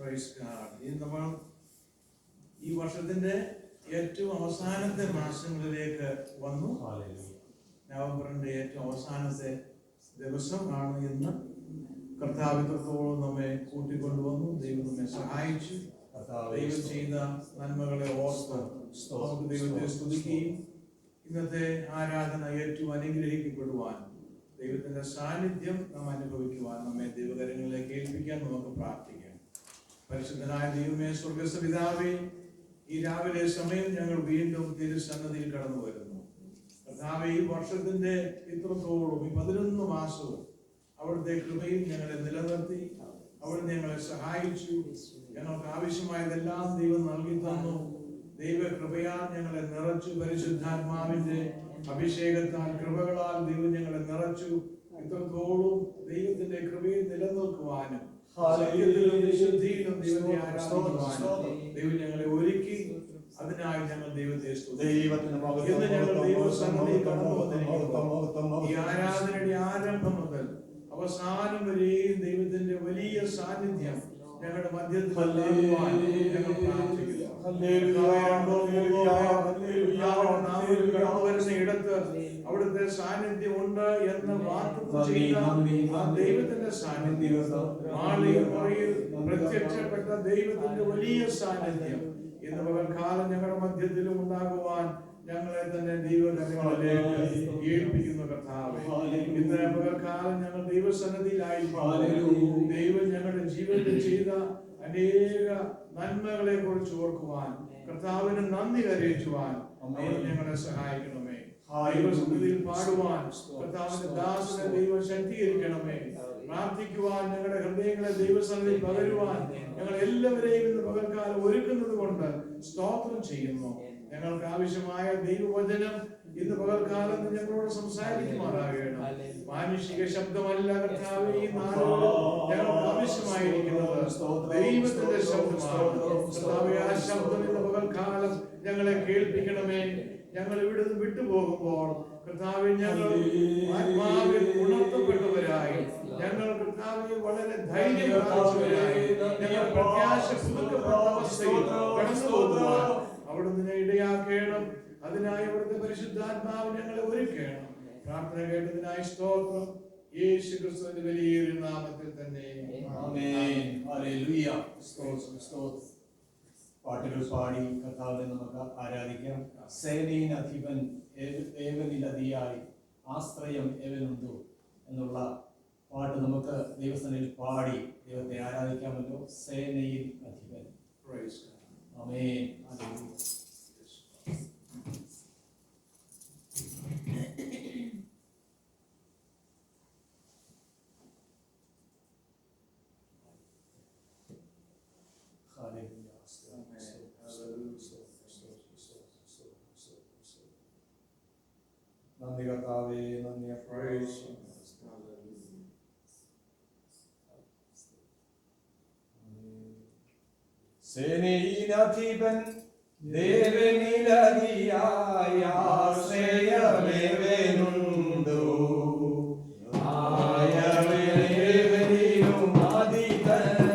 ഇനി നമ്മൾ ഈ വർഷത്തിന്റെ ഏറ്റവും അവസാനത്തെ മാസങ്ങളിലേക്ക് വന്നു. നവംബറിന്റെ ഏറ്റവും അവസാനത്തെ ദിവസമാണ് ഇന്ന്. കർത്താവിത്രത്തോളം നമ്മെ കൂട്ടിക്കൊണ്ടുവന്നു. ദൈവം നമ്മെ സഹായിച്ചു. ദൈവം ചെയ്ത നന്മകളെ ഓർത്ത് നമുക്ക് ദൈവത്തെ സ്തുതിക്കുകയും ഇന്നത്തെ ആരാധന ഏറ്റവും അനുഗ്രഹിക്കപ്പെടുവാൻ, ദൈവത്തിന്റെ സാന്നിധ്യം നാം അനുഭവിക്കുവാൻ, നമ്മെ ദൈവകരങ്ങളിലേക്ക് ഏൽപ്പിക്കാൻ നമുക്ക് പ്രാർത്ഥിക്കാം. പരിശുദ്ധനായ ദൈവമേ, സ്വർഗ്ഗസ്ഥ പിതാവേ, ഈ രാവിലെ സമയം ഞങ്ങൾ വീണ്ടും തിരുസന്നിധിയിൽ കടന്നു വരുന്നു. കർത്താവേ, ഈ വർഷത്തിന്റെ ഇത്രത്തോളം ഈ 11 മാസവും അവിടുത്തെ കൃപയിൽ ഞങ്ങളെ നിലനിർത്തി, അവിടുന്ന് ഞങ്ങളെ സഹായിച്ചു. ഞങ്ങൾക്ക് ആവശ്യമായതെല്ലാം ദൈവം നൽകി തന്നു. ദൈവ കൃപയാൽ ഞങ്ങളെ നിറച്ചു. പരിശുദ്ധാത്മാവിന്റെ അഭിഷേകത്താൽ, കൃപകളാൽ ദൈവം ഞങ്ങളെ നിറച്ചു. ഇത്രത്തോളം ദൈവത്തിന്റെ കൃപയിൽ നിലനിൽക്കുവാനും വിശുദ്ധിയിലും ദൈവത്തെ ആരാധിക്കുവാനും ദൈവം ഞങ്ങളെ ഒരുക്കി. അതിനായി ഞങ്ങൾ ദൈവത്തെ ഇന്ന് ഞങ്ങൾ ദൈവസന്നിധിയിൽ കടന്നു വന്നിരിക്കുന്നു. ഈ ആരാധനയുടെ ആരംഭം മുതൽ അവസാനം വരെയും ദൈവത്തിന്റെ വലിയ സാന്നിധ്യം ഞങ്ങളുടെ മധ്യത്തിൽ ഞങ്ങൾ പ്രാർത്ഥിക്കുന്നു. വരുന്ന ഇടത്ത് അവിടുത്തെ സാന്നിധ്യം ഉണ്ട് എന്ന് വാഗ്ദത്തം ചെയ്ത ദൈവത്തിന്റെ സാന്നിധ്യം, മാളികയിൽ പ്രത്യക്ഷപ്പെട്ട ദൈവത്തിന്റെ വലിയ സാന്നിധ്യം ഇന്ന് പകൽക്കാലം ഞങ്ങളുടെ മധ്യത്തിലും ഉണ്ടാകുവാൻ ഞങ്ങളെ തന്നെ ദൈവകരങ്ങളിലേക്ക് ഏൽപ്പിക്കുന്നു. കർത്താവേ, ഇന്ന് പകൽക്കാലം ഞങ്ങൾ ദൈവസന്നിധിയിലായിരിക്കും. ദൈവം ഞങ്ങളുടെ ജീവിതത്തിൽ ചെയ്ത അനേക നന്മകളെ കുറിച്ച് ഓർക്കുവാൻ, കർത്താവിന് നന്ദി കരയിച്ചുവാൻ ഞങ്ങളെ സഹായിക്കണമേ. ദൈവസന്നിധിയിൽ പാടുവാൻ കർത്താവിന്റെ ദാസനെ ദൈവം ശക്തീകരിക്കണമേ. പ്രാർത്ഥിക്കുവാൻ, ഞങ്ങളുടെ ഹൃദയങ്ങളെ ദൈവസന്നിധിയിൽ പകരുവാൻ ഞങ്ങൾ എല്ലാവരെയും ഇന്ന് പകൽക്കാലം ഒരുക്കുന്നത് കൊണ്ട് സ്തോത്രം ചെയ്യുന്നു. ഞങ്ങൾക്ക് ആവശ്യമായ ദൈവവചനം ഇന്ന് പകൽക്കാലം ഞങ്ങളോട് സംസാരിക്കുമാറാകണം. മാനുഷിക ശബ്ദമല്ല കർത്താവേ, ഈ നാളുകളിൽ ഞങ്ങൾക്ക് ആവശ്യമായിരിക്കുന്നത് ദൈവത്തിന്റെ ശബ്ദമാണ്. കർത്താവേ, ആ ശബ്ദം ഇന്ന് പകൽക്കാലം ഞങ്ങളെ കേൾപ്പിക്കണമേ. ഞങ്ങൾ ഇവിടുന്ന് വിട്ടുപോകുമ്പോൾ കർത്താവേ, ഞങ്ങൾ ആത്മാവിൽ ഉണർത്തപ്പെട്ടവരായി, ഞങ്ങൾ കർത്താവേ വളരെ ധൈര്യം പ്രാപിച്ചവരായി, ഞങ്ങൾ പ്രത്യാശ പുതുക്കപ്പെട്ട അവസ്ഥയിൽ കടന്നു പോകുവാൻ അവിടുന്ന് ഇടയാക്കണം. അതിനായി അവിടുത്തെ പരിശുദ്ധാത്മാവ് ഞങ്ങളെ ഒരുക്കണം. പ്രാർത്ഥന കേട്ടതിനായി സ്തോത്രം. യേശു ക്രിസ്തുവിന്റെ വലിയൊരു നാമത്തിൽ തന്നെ ആമേൻ. ഹല്ലേലൂയ. സ്തോത്രം, സ്തോത്രം. പാട്ടുകൾ പാടി കർത്താവിനെ നമുക്ക് ആരാധിക്കാം. സേനയിൻ അധിപൻ ഏവനിലതിയായി ആശ്രയം ഏവനുണ്ടോ എന്നുള്ള പാട്ട് നമുക്ക് ദൈവസന്നിധിയിൽ പാടി ദൈവത്തെ ആരാധിക്കാമല്ലോ. സേനയിൽ അധിപൻ. ആമേൻ. ഹല്ലേലൂയ. നന്ദി കർത്താവേ, നന്ദി. സേനയിലധിപൻ ദേവനിലതിയായ ആശ്രയമേവനുണ്ടോ? ആയവനേവനിലും അധിപൻ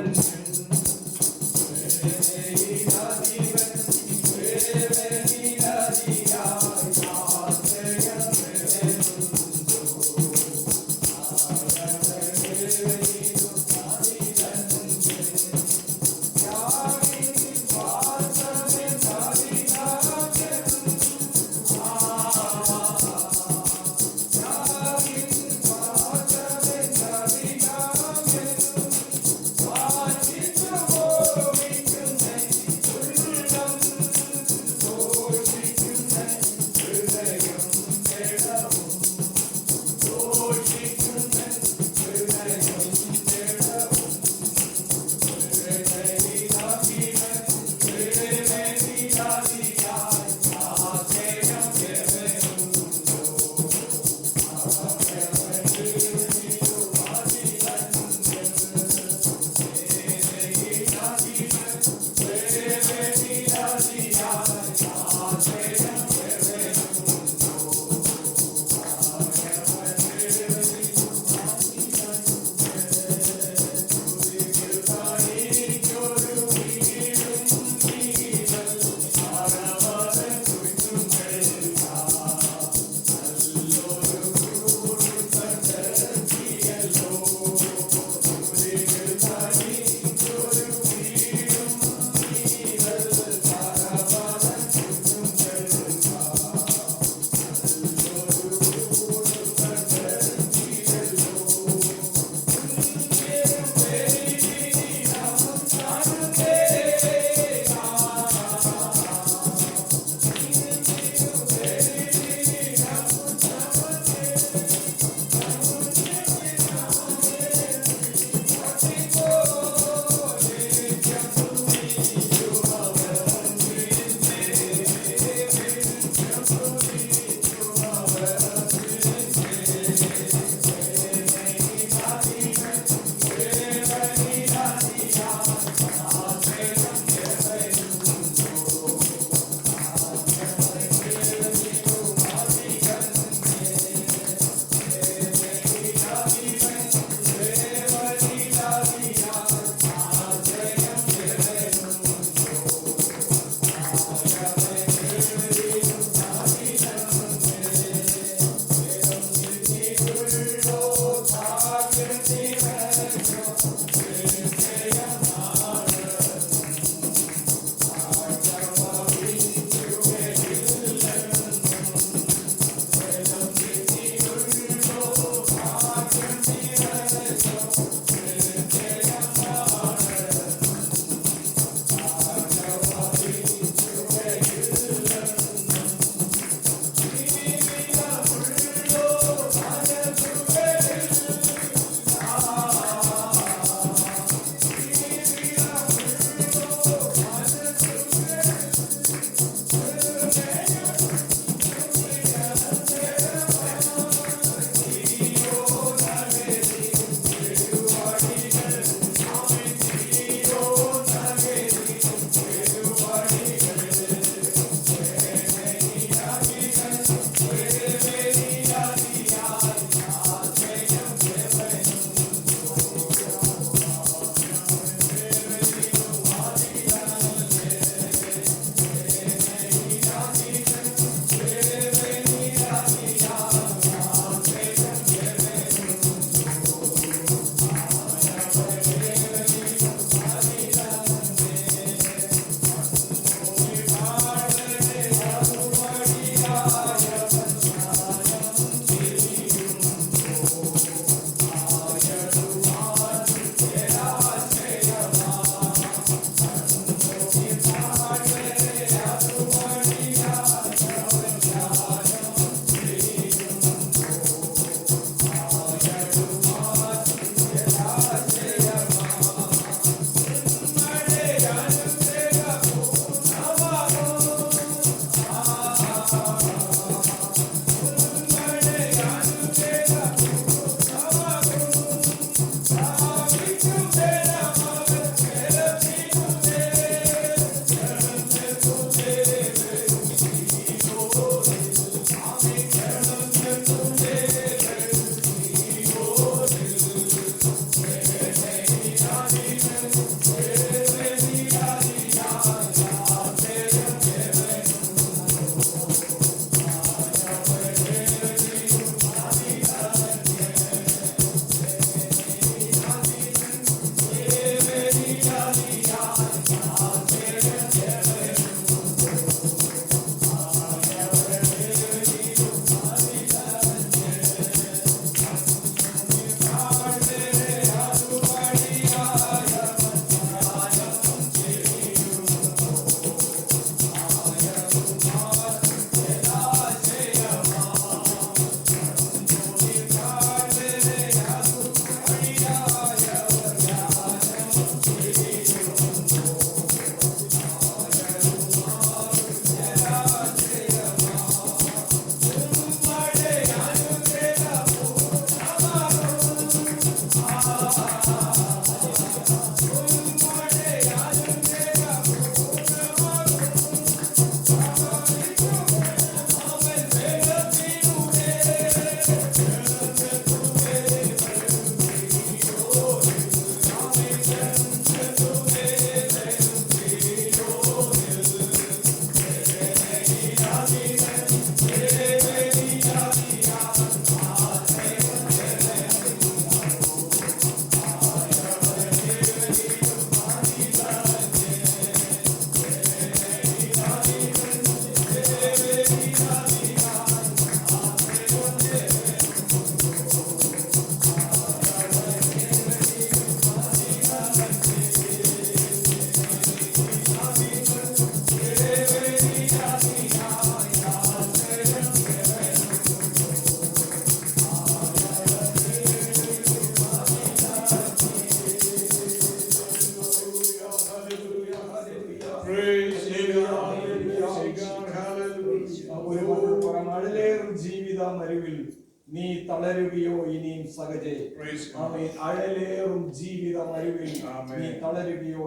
Praise you, God. Hallelujah. Praise you, God. Hallelujah. ഒരു വാക്ക് പറയാം. അഴലേറും ജീവിതം അരുവിൽ നീ തളരുകയോ ഇനിയും സഹജേ. Praise God. ആമേൻ. അഴലേറും ജീവിതം അരുവിൽ ആമേൻ. നീ തളരുകയോ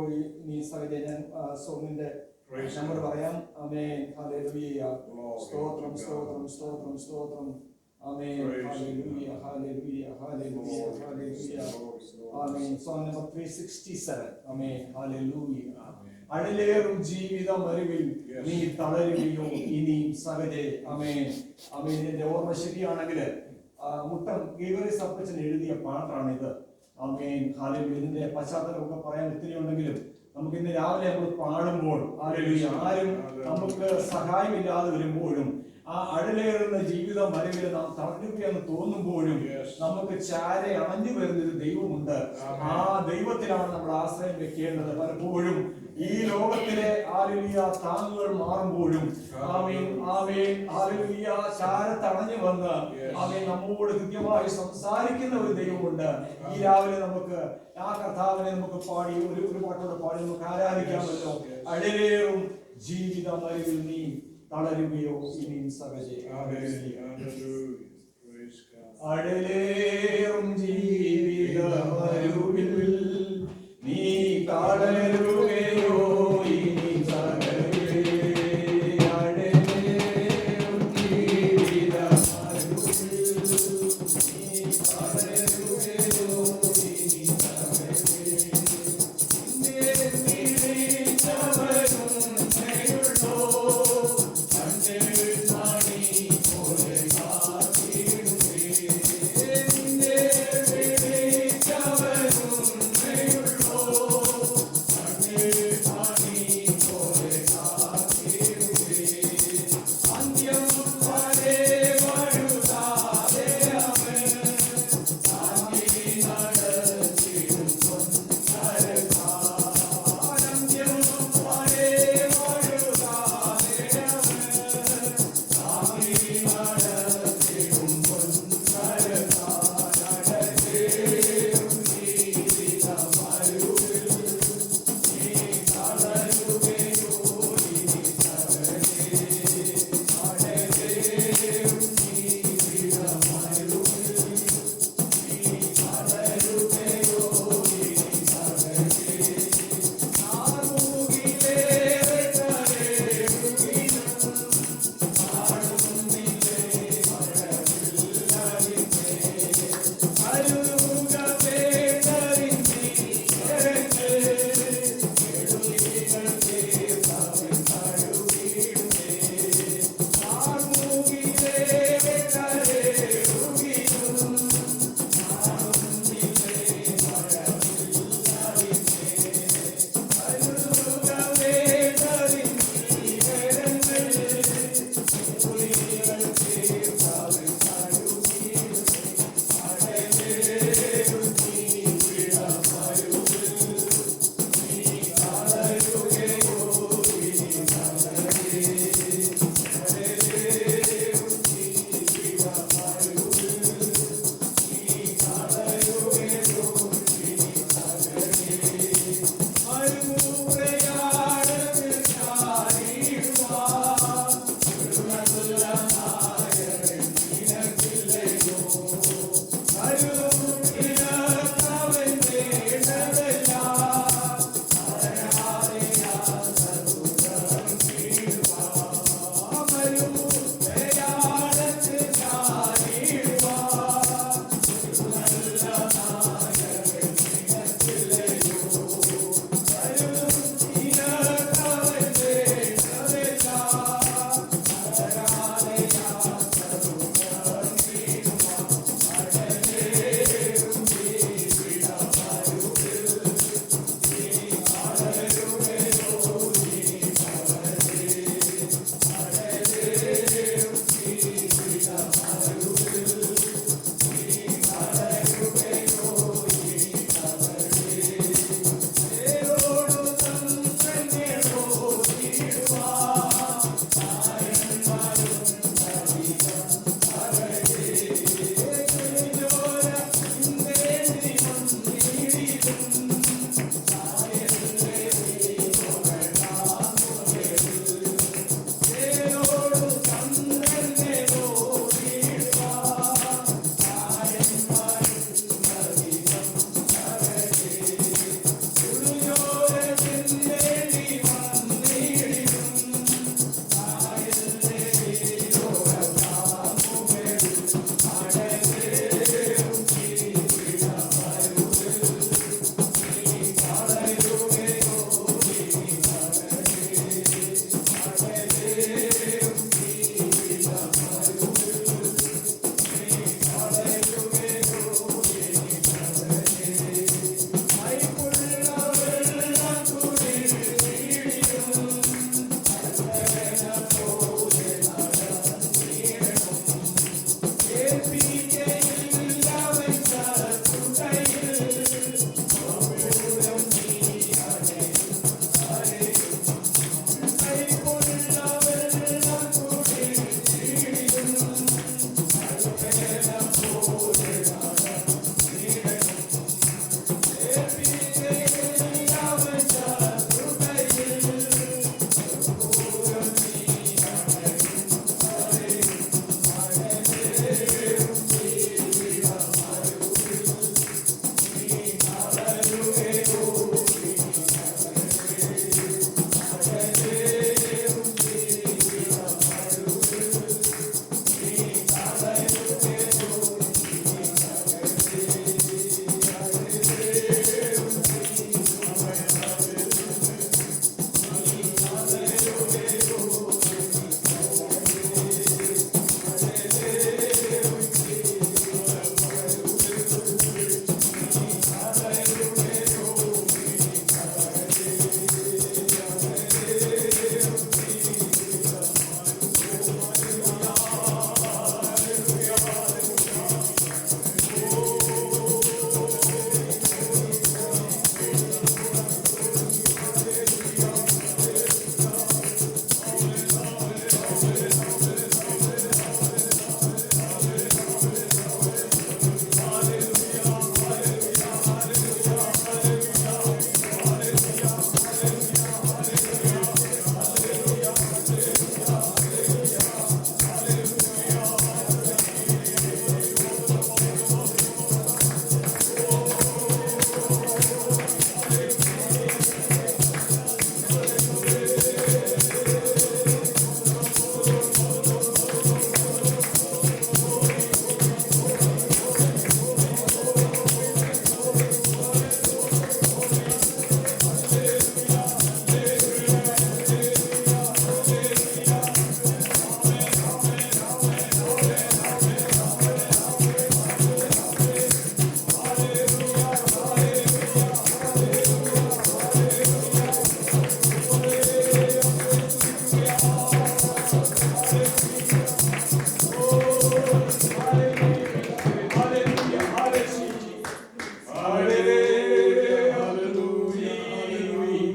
നീ സഹജേ. ഞാൻ സോങ്ങിന്റെ Praise നമ്മൾ God. പറയാം. ആമേൻ. ഹല്ലേലൂയ. Glory സ്തോത്രം to God. സ്തോത്രം സ്തോത്രം സ്തോത്രം. Amen. Praise hallelujah God. Hallelujah hallelujah Glory, hallelujah. glory, amen. Song number 367. Amen. Hallelujah. Amen. അഴലേറും ജീവിതം അരുവിൽ Yes. നീ തളരുകയോ ഇനിയും സഹജേ. ആമേൻ. ആമേൻ. എന്റെ ഓർമ്മ ശരിയാണെങ്കിൽ മുട്ടം ഗീവറീസ് അപ്പച്ചൻ എഴുതിയ പാട്ടാണിത്. ആമേൻ. ഹല്ലേലൂയ. ഇതിന്റെ പശ്ചാത്തലമൊക്കെ പറയാൻ ഒത്തിരി ഉണ്ടെങ്കിലും നമുക്ക് ഇന്ന് രാവിലെ നമ്മൾ പാടുമ്പോൾ ഹല്ലേലൂയ ആരും നമുക്ക് സഹായമില്ലാതെ വരുമ്പോഴും ആ അഴലേറുന്ന ജീവിതം വരവിൽ നാം തളരുകയെന്ന് തോന്നുമ്പോഴും Yes. നമുക്ക് ചാരെ അണഞ്ഞു വരുന്നൊരു ദൈവമുണ്ട്. Amen. ആ ദൈവത്തിലാണ് നമ്മൾ ആശ്രയം വെക്കേണ്ടത്. പലപ്പോഴും ഈ ലോകത്തിലെ ഹല്ലേലൂയ താങ്ങുകൾ മാറുമ്പോഴും ആമേൻ ആമേൻ ഹല്ലേലൂയ ചാരത്തണഞ്ഞു വന്ന് Yes. ആമേൻ നമ്മോട് കൃത്യമായി സംസാരിക്കുന്ന ഒരു ദൈവമുണ്ട്. ഈ രാവിലെ നമുക്ക് ആ കർത്താവിനെ നമുക്ക് പാടി ഒരു പാട്ടോടെ പാടി നമുക്ക് ആരാധിക്കാമല്ലോ. Yes. അഴലേറും ജീവിതം അരുവിൽ നീ തളരുകയോ ഇനിയും സഹജേ. Hallelujah. Hallelujah. Praise God. അഴലേറും ജീവിതമരുവിൽ നീ തളരുകയോ ഇനി സഹജേ. അഴലേറും ജീവിതമരുവിൽ നീ തളരുകയോ ഇനി സഹജേ. നിന്നെ നിരീക്ഷവരും ദയുള്ളോ ും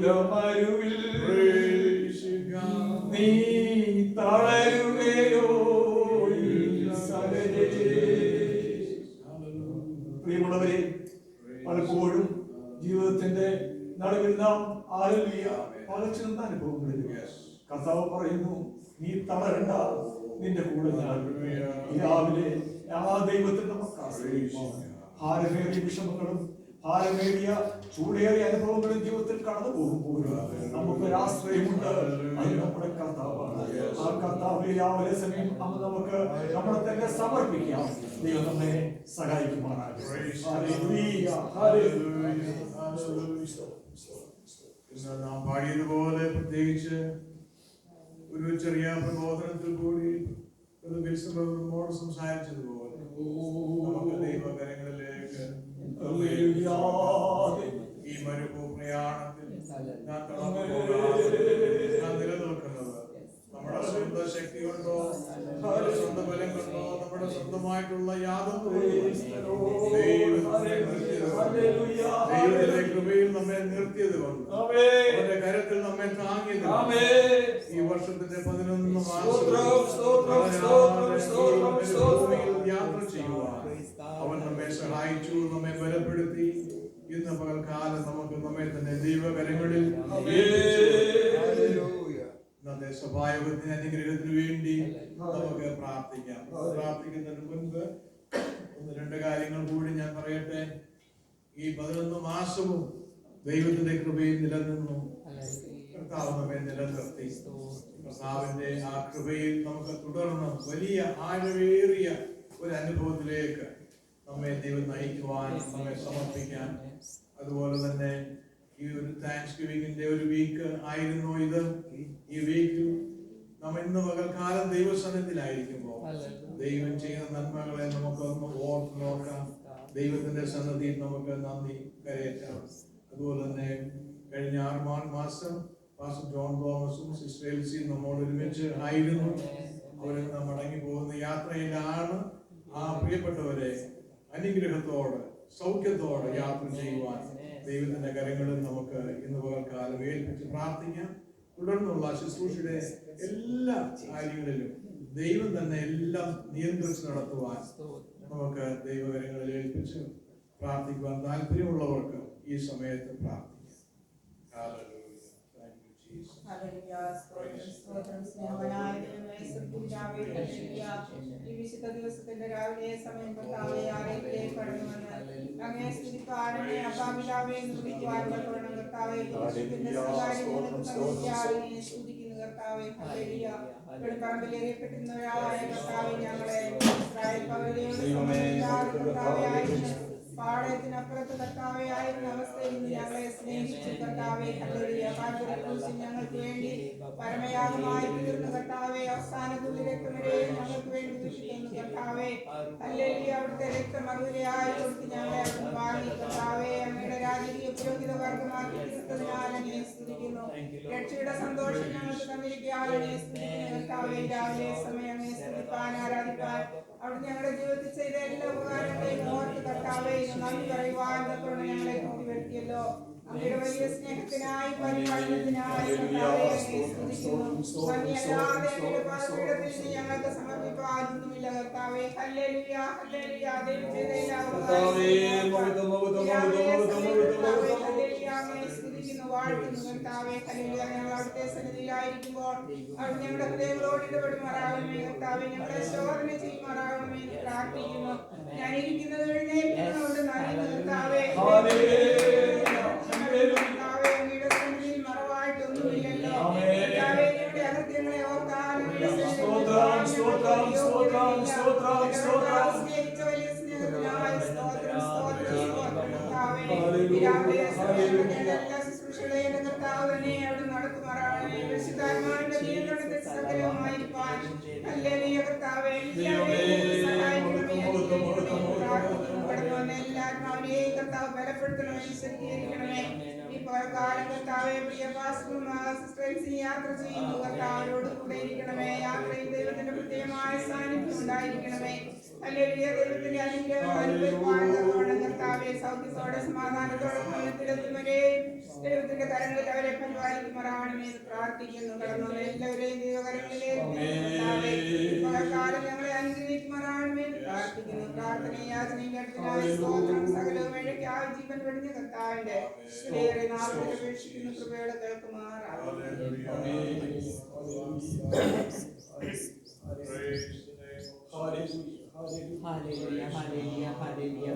നീലമരുവിൽ Praise you, God. നീ തളരുകയോ ഈ സകലേ. പ്രിയമുള്ളവരെ, പലപ്പോഴും ജീവിതത്തിന്റെ നടുവിൽ നാം പലച്ചുന്ന അനുഭവങ്ങളിൽ കർത്താവ് പറയുന്നു, നീ തളരണ്ട, നിന്റെ കൂടെ ഞാൻ. രാവിലെ ആ ദൈവത്തിൽ നമുക്ക് ആശ്രയിക്കാം. ഭാരമേറിയ വിഷമങ്ങളും ഭാരമേറിയ ചൂടേറിയ അനുഭവങ്ങളും ജീവിതത്തിൽ കടന്നു പോകുമ്പോൾ നമുക്കൊരു ആശ്രയമുണ്ട്. അത് നമ്മുടെ കർത്താവാണ്. ആ കർത്താവിലെ രാവിലെ സമയം നമുക്ക് നമ്മളെ തന്നെ സമർപ്പിക്കാം. ദൈവം നമ്മെ സഹായിക്കുമാറാകും. നാം പാടിയതുപോലെ പ്രത്യേകിച്ച് ഒരു ചെറിയ പ്രബോധനത്തിൽ കൂടി നമ്മോട് സംസാരിച്ചതുപോലെ നമുക്ക് ദൈവകരങ്ങളിലേക്ക് ഈ മരുഭൂപ്രയാണത്തിൽ ഞാൻ നിലനിൽക്കുന്നത് നമ്മുടെ സ്വന്തം ശക്തി കൊണ്ടോ നമ്മുടെ സ്വന്തം ബലം കൊണ്ടോ നമ്മുടെ സ്വന്തമായിട്ടുള്ള യാതൊന്നും ദൈവത്തിന്റെ കൃപയിൽ നമ്മെ നിർത്തിയത് കൊണ്ട് അവന്റെ കരത്തിൽ നമ്മെ താങ്ങിയത് ഈ വർഷത്തിന്റെ 11 മാസം യാത്ര ചെയ്യുവാൻ അവൻ നമ്മെ സഹായിച്ചു, നമ്മെ ബലപ്പെടുത്തി. ഇന്ന് പകൽക്കാലം നമുക്ക് നമ്മെ തന്നെ ദൈവകരങ്ങളിൽ ഇന്നത്തെ സഭായോഗത്തിന് അനുഗ്രഹത്തിന് വേണ്ടി നമുക്ക് പ്രാർത്ഥിക്കാം. പ്രാർത്ഥിക്കുന്നതിന് മുൻപ് 1-2 കാര്യങ്ങൾ കൂടി ഞാൻ പറയട്ടെ. ഈ 11 മാസവും ദൈവത്തിന്റെ കൃപയിൽ നിലനിന്നു. കർത്താവ് നമ്മെ നിലനിർത്തി. കർത്താവിന്റെ ആ കൃപയിൽ നമുക്ക് തുടർന്ന് വലിയ ആഴമേറിയ ഒരു അനുഭവത്തിലേക്ക് നമ്മെ ദൈവം നയിക്കുവാൻ, നമ്മെ സമർപ്പിക്കാൻ. അതുപോലെ തന്നെ ഈ ഒരു താങ്ക്സ് ഗിവിംഗിന്റെ ഒരു വീക്ക് ആയിരുന്നു ഇത്. ഈ വീക്കിൽ നാം ഇന്ന് പകൽക്കാലം ദൈവസന്നിധിയിലായിരിക്കുമ്പോൾ ദൈവം ചെയ്യുന്ന നന്മകളെ നമുക്കൊന്ന് ഓർത്ത് നോക്കാം. ദൈവത്തിന്റെ സന്നിധിയിൽ നമുക്ക് നന്ദി കരയറ്റാം. അതുപോലെ തന്നെ കഴിഞ്ഞ 6 മാസം പാസ്റ്റർ ജോൺ തോമസും സിസ്റ്റർ എൽസിയും നമ്മോട് ഒരുമിച്ച് ആയിരുന്നു. അവർ മടങ്ങി പോകുന്ന യാത്രയിലാണ്. ആ പ്രിയപ്പെട്ടവരെ അനുഗ്രഹത്തോടെ സൗഖ്യത്തോടെ യാത്ര ചെയ്യുവാൻ ദൈവത്തിന്റെ കരങ്ങളിൽ നമുക്ക് ഇന്ന് പകൽക്കാലം ഏൽപ്പിച്ച് പ്രാർത്ഥിക്കാം. തുടർന്നുള്ള ശുശ്രൂഷയുടെ എല്ലാ കാര്യങ്ങളിലും ദൈവം തന്നെ എല്ലാം നിയന്ത്രിച്ച് നടത്തുവാൻ നമുക്ക് ദൈവകരങ്ങളിൽ ഏൽപ്പിച്ച് പ്രാർത്ഥിക്കുവാൻ താല്പര്യമുള്ളവർക്ക് ഈ സമയത്ത് പ്രാർത്ഥിക്കാം. ഈ വിശുദ്ധ ദിവസത്തിന്റെ രാവിലെ സമയം കർത്താവേ ആലയത്തിലേക്ക് കടന്നു വന്ന് അങ്ങയെ സ്തുതിപ്പാടനെ അപാപിതാവേ സ്തുതിക്കുവാൻ കർത്താവേ സ്തുതിക്കുന്നു കർത്താവേ. ഹല്ലേലൂയ. വെളിപ്പറമ്പിലേറിയപ്പെട്ടിരുന്നവരായ കർത്താവേ, ഞങ്ങളെ ഇസ്രായേൽ കർത്താവേ പാളയത്തിനപ്പുറത്ത് കർത്താവേ ആയിരുന്ന അവസ്ഥയിൽ നിന്ന് ഞങ്ങളെ സ്നേഹിച്ചു കർത്താവേ. ഹല്ലേലൂയ. കാൽവരിക്രൂശിൽ ഞങ്ങൾക്ക് വേണ്ടി പരമയാഗമായി തീർന്ന കർത്താവേ, അവസാന തുള്ളി രക്തം വരെ ഞങ്ങൾക്ക് വേണ്ടി ദുഷിക്കുന്നു കർത്താവേ. ഹല്ലേലൂയ. അവിടുത്തെ രക്തം അറുതിയായി കൊടുത്ത് ഞങ്ങളെ അവിടുന്ന് വാങ്ങി കർത്താവേ അങ്ങയുടെ രാജകീയ പുരോഹിത വർഗമാക്കി തീർത്തതിനാൽ അങ്ങയെ സ്തുതിക്കുന്നു. രക്ഷയുടെ സന്തോഷം ഞങ്ങൾക്ക് തന്നിരിക്കാൻ അങ്ങയെ സ്തുതിക്കുന്നു കർത്താവേ. രാവിലെ സമയം അങ്ങയെ സ്തുതിപ്പാൻ ആരാധിപ്പാൻ അവിടെ ഞങ്ങളുടെ ജീവിതത്തിൽ ചെയ്ത എല്ലാ ഉപകാരങ്ങളെയും ഓർത്ത് കർത്താവേ നന്ദി പറയുവാൻ ഞങ്ങളെ കൂട്ടി വരുത്തിയല്ലോ. അങ്ങയുടെ വലിയ സ്നേഹത്തിനായി പരിപാലനത്തിനായി ഞങ്ങൾക്ക് സമർപ്പിക്കാനൊന്നുമില്ല കർത്താവേ. ഹല്ലേലൂയ. ഹല്ലേലൂയ. സ്തുതിക്കുന്നു, വാഴ്ത്തുന്നു കർത്താവേ. ഹല്ലേലൂയ. ഞങ്ങൾ അവിടുത്തെ സന്നിധിയിലായിരിക്കുമ്പോൾ അവിടെ ഞങ്ങളുടെ ഹൃദയങ്ങളോട് ഇടപെടുമാറാകണമേ കർത്താവേ. ഞങ്ങളെ ശോധന ചെയ്യുമാറാകണമേ എന്ന് പ്രാർത്ഥിക്കുന്നു. ഞാൻ ഇരിക്കുന്നത് എഴുന്നേൽക്കുന്നതുകൊണ്ട് നന്ദി കർത്താവേ. മറവായിട്ടൊന്നുമില്ലല്ലോ അകൃത്യങ്ങളെ ഓർക്കാൻ വലിയ സ്നേഹത്തിനായി ശുശ്രൂഷകളെ കർത്താവിനെ അവിടെ നടത്തുമാറാകണമേ. പരിശുദ്ധാത്മാവിന്റെ നിയന്ത്രണത്തിൽ സകലമായിരിക്കാൻ ഹല്ലേലൂയ കർത്താവേ. എല്ലാത്മാവിനെയും കർത്താവ് ബലപ്പെടുത്തണമേ, ശക്തീകരിക്കണമേ. ഇപ്പോൾ കാലം കർത്താവെ പ്രിയ പാസ്റ്ററും സിസ്റ്റേഴ്സും യാത്ര ചെയ്യുന്നു കർത്താവിനോട് കൂടെ ഇരിക്കണമേ. യാത്രയിൽ ദൈവത്തിന്റെ പ്രത്യേകമായ സാന്നിധ്യം ഉണ്ടായിരിക്കണമേ. ഹല്ലേലൂയ. ദൈവത്തിന്റെ അനുഗ്രഹം അനുഭവിപ്പാൻ കർത്താവെ സൗഖ്യത്തോടെ സമാധാനത്തോടെ ഭവനത്തിലെത്തും വരെ ദൈവത്തിന്റെ കരങ്ങളിൽ അവരെ സഹായിക്കുമാറാകണമേ എന്ന് പ്രാർത്ഥിക്കുന്നു. കടന്നു എല്ലാവരെയും ദൈവകരങ്ങളിലേക്ക് പകൽക്കാലം ഞങ്ങളെ അനുഗ്രഹിക്കുമാറാകണമേ എന്ന് പ്രാർത്ഥിക്കുന്നു. പ്രാർത്ഥനയും യാചനയും കേട്ടതിനായി സ്തോത്രം. സകലവും വഴിക്കായി ജീവൻ വെടിഞ്ഞ കർത്താവിന്റെ ഏറെ നാളുകൾ അപേക്ഷിക്കുന്നു. കൃപയോടെ കേൾക്കുമാറാകണമേ. Hallelujah, hallelujah, hallelujah.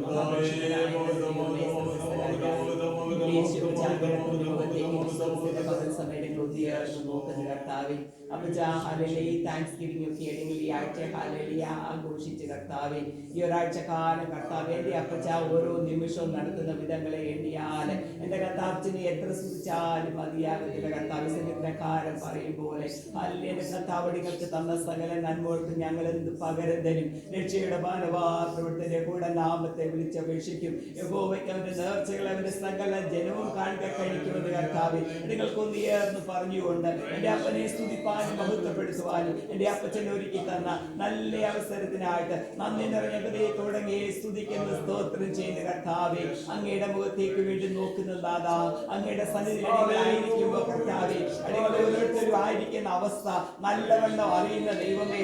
താങ്ക്സ്ഗിവിംഗ് ഒക്കെ ആണെങ്കിൽ ഈ ആഴ്ച ഹാലലിയ ആഘോഷിച്ച് കർത്താവെ ഈ ഒരാഴ്ച കാലം കർത്താവ് എൻ്റെ അപ്പച്ച ഓരോ നിമിഷവും നടത്തുന്ന വിധങ്ങളെ എണ്ണിയാൽ എൻ്റെ കർത്താവിന് എത്ര സ്തുതിച്ചാലും മതിയാകത്തില്ല. കർത്താവ് സംഗീതക്കാരൻ പറയും പോലെ അല്ലെ എൻ്റെ കർത്താവടികൾക്ക് തന്ന സകല നന്മകൾക്ക് ഞങ്ങൾ എന്ത് പകരം തരും. രക്ഷയുടെ മാനവാർത്തയുടെ കൂടെ നാമത്തെ വിളിച്ചപേക്ഷിക്കും. യഹോവയ്ക്ക് അവന്റെ നേർച്ചകൾ അവന്റെ സകല ജനവും കാണുക കഴിക്കുമെന്ന് കർത്താവ് നിങ്ങൾക്കൊന്ന് ഏർന്ന് പറഞ്ഞുകൊണ്ട് എൻ്റെ അപ്പനെ സ്തുതിപ്പാനും മഹത്വപ്പെടുത്തുവാനും എൻ്റെ അപ്പച്ചനെ ഒരുക്കി തന്ന നല്ല അവസരത്തിനായിട്ട് നന്ദി നിറഞ്ഞ ഹൃദയത്തോടെ സ്തുതിക്കുന്ന സ്തോത്രം ചെയ്യുന്ന കർത്താവെ അങ്ങയുടെ മുഖത്തേക്ക് വേണ്ടി നോക്കുന്ന ദാദാ അങ്ങയുടെ സന്നിധിയിലായിരിക്കുമ്പോൾ കർത്താവെ അടികൾ ഓരോരുത്തരും ആയിരിക്കുന്ന അവസ്ഥ നല്ലവണ്ണം അറിയുന്ന ദൈവമേ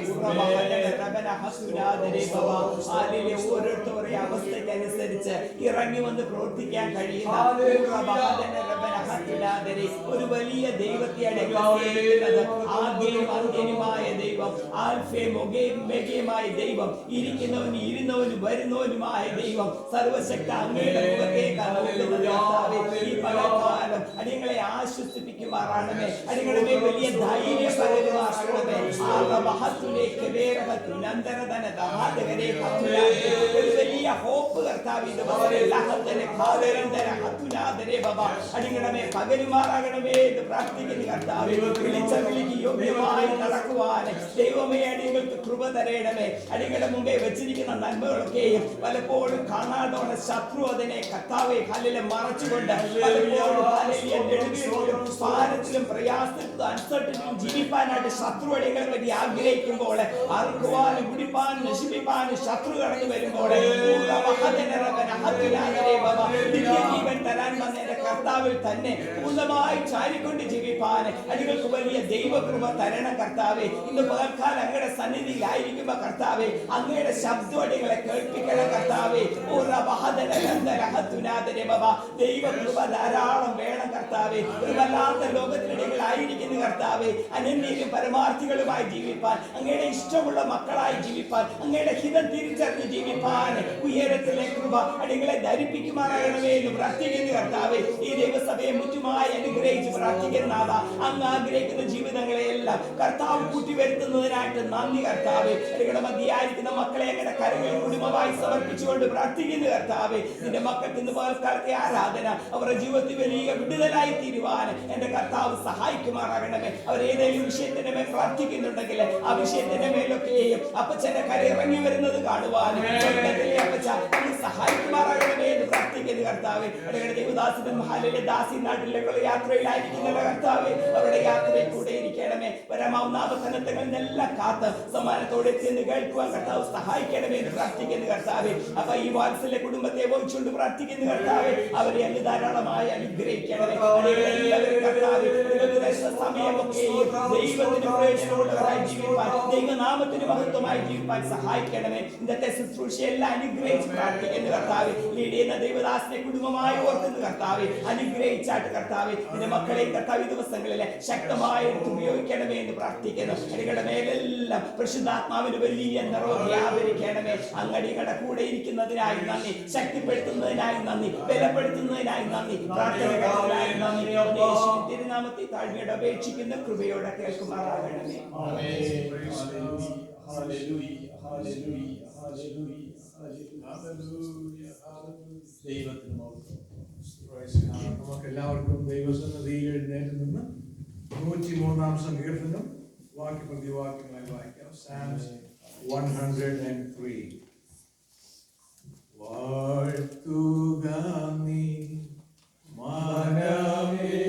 ഓരോരുത്തരുടെ അവസ്ഥയ്ക്ക് അനുസരിച്ച് ഇറങ്ങി വന്ന് പ്രവർത്തിക്കാൻ കഴിയുന്ന ഒരു വലിയ ദൈവത്തെയാണ് ആദ്യവും അന്ത്യനുമായ ദൈവം, ആൽഫയും ഒമേഗയുമായ ദൈവം, ഇരിക്കുന്നവനും ഇരുന്നവനും വരുന്നവനുമായ ദൈവം, സർവശക്ത അങ്ങയുടെ മുഖത്തേക്കാണ് ഈ പകൽക്കാലം അടിയങ്ങളെ ആശ്വസിപ്പിക്കുമാറാണമേ. അടിങ്ങളുടെ വലിയ ധൈര്യം പകരുമാറാണമേ. ഒരു വലിയ ഹോപ്പ് കർത്താവ് അടിങ്ങളെ പകരുമാറാകണമേ എന്ന് പ്രാർത്ഥിക്കുന്ന കർത്താവ് വിളിച്ച വിളിക്ക് യോഗ്യമായി നടക്കുവാൻ ദൈവമേ അടികൾക്ക് കൃപ തരയണമേ. അടികളുടെ മുമ്പേ വെച്ചിരിക്കുന്ന നന്മകളൊക്കെയും പലപ്പോഴും കാണാതെ ശത്രു അതിനെ കർത്താവെ കല്ലിലെ മറച്ചുകൊണ്ട് പലപ്പോഴും ഭാരത്തിലും പ്രയാസത്തിലും അൻസർട്ടിലും ജീവിപ്പാനായിട്ട് ശത്രു അടികളെ പറ്റി ആഗ്രഹിക്കുമ്പോൾ അറുക്കുവാനും കുടിപ്പാനും നശിപ്പിപ്പാനും ശത്രു കടന്നു വരുമ്പോൾ ജീവൻ തരാൻ വന്നതിന്റെ കർത്താവിൽ തന്നെ പൂർണ്ണമായി ചാരിക്കൊണ്ട് ജീവിപ്പാൻ അടികൾക്ക് വലിയ ദൈവകൃപ തരണം കർത്താവെ. ഇന്ന് പകൽക്കാലം അങ്ങയുടെ സന്നിധിയിലായിരിക്കുമ്പോ കർത്താവെ അങ്ങയുടെ ശബ്ദം അടികളെ കേൾപ്പിക്കണം കർത്താവെ. ദൈവകൃപ ധാരാളം വേണം കർത്താവെ. ഒരു വല്ലാത്ത ലോകത്തിനിടയിലായിരിക്കുന്ന കർത്താവെ അനന്യരും പരമാർത്ഥികളുമായി ജീവിപ്പാൻ അങ്ങയുടെ ഇഷ്ടമുള്ള മക്കളായി ജീവിപ്പാൻ അങ്ങയുടെ ഹിതം തിരിച്ചറിഞ്ഞ് ജീവിപ്പാൻ ഉയരത്തിലെ കൃപ അടികളെ ധരിപ്പിക്കുമാറാകണമേ എന്ന് പ്രാർത്ഥിക്കുന്ന കർത്താവെ. ഈ ദൈവസഭയെ മുറ്റുമായി അനുഗ്രഹിച്ച് പ്രാർത്ഥിക്കുന്ന അങ്ങ് ആഗ്രഹിക്കുന്ന ജീവിതങ്ങളെയെല്ലാം കർത്താവ് കൂട്ടിവരുത്തുന്നതിനായിട്ട് നന്ദി കർത്താവെ. അടികളുടെ മധ്യയായിരിക്കുന്ന മക്കളെ അങ്ങയുടെ കരങ്ങളിൽ കുടുംബമായി സമർപ്പിച്ചുകൊണ്ട് പ്രാർത്ഥിക്കുന്ന കർത്താവെ. നിന്റെ മക്കൾക്ക് ഇന്ന് പകൽക്കാലത്തെ ആരാധന അവരുടെ ജീവിതത്തിൽ വലിയ വിടുതലായി തീരുവാൻ എന്റെ കർത്താവ് സഹായിക്കുമാറാകണമേ. അവർ ഏതെങ്കിലും വിഷയത്തിന്റെ മേൽ പ്രാർത്ഥിക്കുന്നുണ്ടെങ്കിൽ ആ വിഷയത്തിന്റെ മേലൊക്കെയും അപ്പച്ചന്റെ കര ഇറങ്ങി വരുന്നത് കാണുവാൻ അപ്പച്ച സഹായിക്കുമാറാകണമേ എന്ന് പ്രാർത്ഥിക്കുന്ന കർത്താവെ. അടികളുടെ ദേവദാസിനും ഹാലിലെ ദാസി നാട്ടിലേക്കുള്ള യാത്രയിലായിരിക്കുന്ന കർത്താവെ അവരുടെ യാത്രയിൽ കൂടെ ഇരിക്കണമേ. പരമാവുന്ന ആപത്തനത്തങ്ങളെല്ലാം കാത്ത് സമ്മാനത്തോടെ ചെന്ന് കേൾക്കുവാൻ കർത്താവ് സഹായിക്കണമേ എന്ന് പ്രാർത്ഥിക്കുന്ന കർത്താവെ. അപ്പൊ ഈ വാത്സല്യ കുടുംബത്തെ വഹിച്ചുകൊണ്ട് പ്രാർത്ഥിക്കുന്ന കർത്താവെ അവരെ അങ്ങ് ധാരാളമായി അനുഗ്രഹിക്കണമേ. എല്ലാവരും കർത്താവെ സമയമൊക്കെയും ദൈവത്തിന് പ്രയോജനമുള്ളവരായി ജീവിപ്പാൻ ദൈവനാമത്തിന് മഹത്വമായി ജീവിപ്പാൻ സഹായിക്കണമേ. ഇന്നത്തെ ശുശ്രൂഷയെല്ലാം അനുഗ്രഹിച്ച് പ്രാർത്ഥിക്കുന്ന കർത്താവെ. ലീഡ് ചെയ്യുന്ന ദൈവദാസിനെ കുടുംബമായി ഓർക്കുന്ന കർത്താവെ അനുഗ്രഹിച്ചാട്ട് കർത്താവെ നിന്റെ മക്കളെയും കർത്താവ് ദിവസങ്ങളിലെ ശക്തമായി ഉപയോഗിക്കണമേ എന്ന് പ്രാർത്ഥിക്കുന്നു. അടികളുടെ മേലെല്ലാം പരിശുദ്ധാത്മാവിന് വലിയ നിറവ് വ്യാപരിക്കണമേ. അങ്ങടികളുടെ കൂടെ ഇരിക്കുന്നതിനായി നന്ദി, ശക്തിപ്പെടുത്തുന്നതിനായി നന്ദി, ബലപ്പെടുത്തുന്നതിനായി നന്ദി, പ്രാർത്ഥനകൾക്കായി നന്ദി. തിരുനാമത്തെ താഴ്മയോടെ അപേക്ഷിക്കുന്ന കൃപയോടെ കേൾക്കുമാറാകണമേ. നമുക്ക് എല്ലാവർക്കും ദൈവസന്നിധിയിൽ എഴുന്നേറ്റ് നിന്ന് 103 സങ്കീർത്തനം വാക്യപ്രതിവാക്യമായി വായിക്കാം. Psalms 103. വാഴ്ത്തുക നീ മനമേ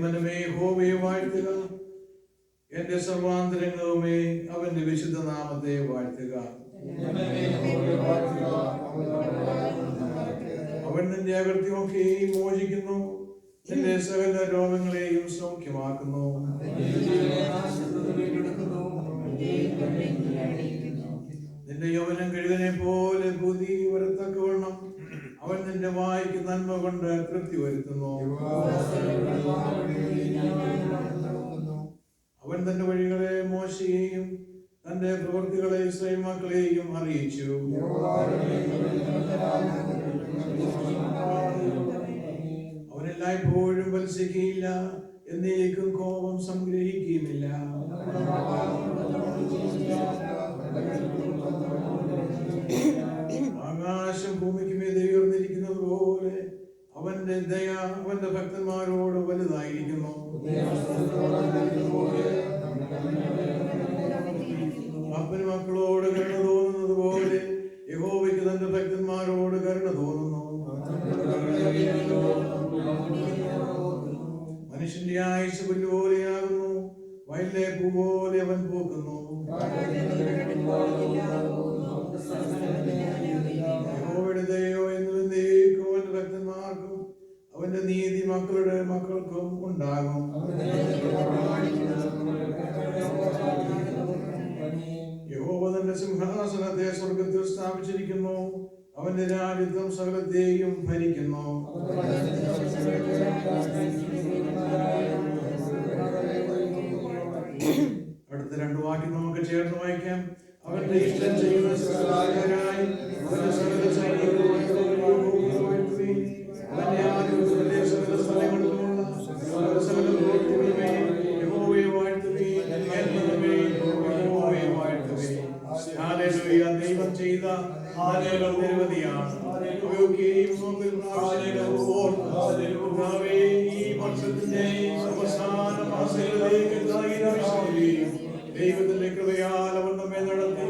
മനമേ യഹോവയെ വാഴ്ത്തുക, എന്റെ സർവാന്തരങ്ങളുമേ അവന്റെ വിശുദ്ധ നാമത്തെ വാഴ്ത്തുക. അവൻ നിന്റെ അകൃത്യമൊക്കെയും മോചിക്കുന്നു, നിന്റെ സകല രോഗങ്ങളെയും സൗഖ്യമാക്കുന്നു. നിന്റെ യൗവനം കഴുകനെ പോലെ ബുദ്ധി വരത്തക്കവണ്ണം അവൻ നിന്റെ വായ്ക്ക് നന്മ കൊണ്ട് തൃപ്തി വരുത്തുന്നു. അവൻ തന്റെ വഴികളെ മോശയെയും തന്റെ പ്രവൃത്തികളെ ഇസ്രായേൽ മക്കളെയും അറിയിച്ചു. അവനെല്ലായ്പ്പോഴും വത്സിക്കുകയില്ല, എന്നേക്കും കോപം സംഗ്രഹിക്കുകയുമില്ല. ആകാശം ഭൂമിക്ക് മീതെ ഉയർന്നിരിക്കുന്നത് പോലെ അവന്റെ ദയ അവന്റെ ഭക്തന്മാരോട് വലുതായിരിക്കുന്നു. അപ്പന് മക്കളോട് കരുണ തോന്നുന്നത് പോലെ യഹോവയ്ക്ക് തന്റെ ഭക്തന്മാരോട് കരുണ തോന്നുന്നു. മനുഷ്യന്റെ ആയുസ് പുല്ലുപോലെയാകുന്നു, വയലിലെ പൂ പോലെ അവൻ പൂക്കുന്നു. യഹോവയുടെ ദയോ എന്നുവെന്നേക്കും അവന്റെ ഭക്തന്മാർക്കും അവന്റെ നീതി മക്കളുടെ മക്കൾക്കും ഉണ്ടാകും. യഹോവ തന്റെ സിംഹാസനത്തെ സ്വർഗത്തിൽ സ്ഥാപിച്ചിരിക്കുന്നു, അവന്റെ രാജ്യത്വം സകലത്തെയും ഭരിക്കുന്നു. അടുത്ത രണ്ട് വാക്യം നമുക്ക് ചേർന്ന് വായിക്കാം. അവന്റെ ഇഷ്ടം ചെയ്യുന്ന സകലരായി അവന്റെ സകല സൈന്യങ്ങളുമായി അവന്റെ ആധിപത്യത്തിലെ സകല സ്ഥലങ്ങളിലുമുള്ള സകല പ്രവൃത്തികളുമേ യഹോവയെ വാഴ്ത്തുകയും യഹോവയെ വാഴ്ത്തുകയും. ഹല്ലേലൂയ. ദൈവം ചെയ്ത നന്മകൾ നിരവധിയാണ്. അവയൊക്കെയും നമുക്ക് പ്രാവശ്യം ഓർത്ത് ഈ വർഷത്തിന്റെ അവസാന മാസങ്ങളിലേക്ക് ദൈവത്തിന്റെ കൃപയാൽ അവൻ നമ്മെ നടത്തി.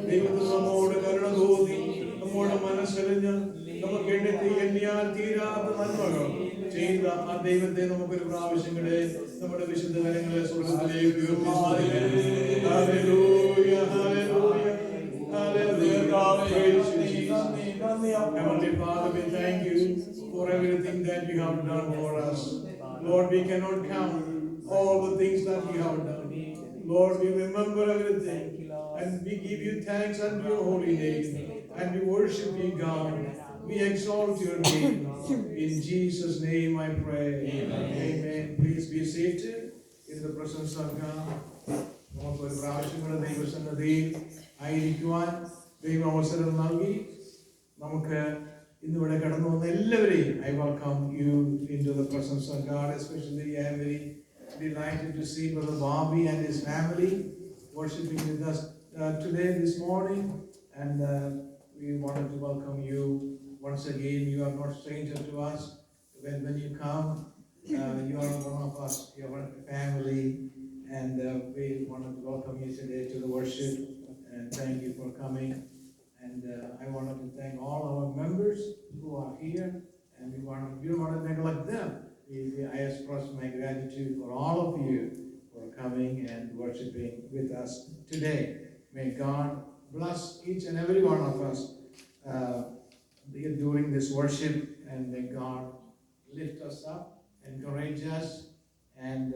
ദൈവത്തിൽ നമ്മോട് കരുണ തോന്നി, നമ്മോട് മനസ്സറിഞ്ഞ് നമുക്ക് എണ്ണിയാൽ തീരാത്ത നന്മകൾ ചെയ്ത ആ ദൈവത്തെ നമുക്കൊരു പ്രാവശ്യം കൂടെ നമ്മുടെ വിശുദ്ധ കരങ്ങളെ സ്വർഗ്ഗത്തിലേക്ക് Heavenly Father, we thank you for everything that you have done for us. Lord, we cannot count all the things that you have done. Lord, we remember everything and we give you thanks unto your holy name and we worship you, God. We exalt your name. In Jesus' name I pray. Amen. Please be seated in the presence of God. നമുക്ക് ഒരു പ്രാവശ്യം കൂടെ ദൈവസന്നിധിയിൽ ആയിരിക്കുവാൻ ദൈവം അവസരം നൽകി. നമുക്ക് ഇന്നിവിടെ കടന്നു വന്ന എല്ലാവരെയും I welcome you into the presence of God. Especially I am very delighted to see Brother Bobby and his family worshiping with us today, this morning, and we wanted to welcome you once again. You are not stranger to us. When you come, you are one of us. You are a family, and we wanted to welcome you today to the worship, and thank you for coming. And I wanted to thank all our members who are here, and we don't want to neglect them. I express my gratitude for all of you for coming and worshiping with us today. May God bless each and every one of us during this worship, and may God lift us up, encourage us, and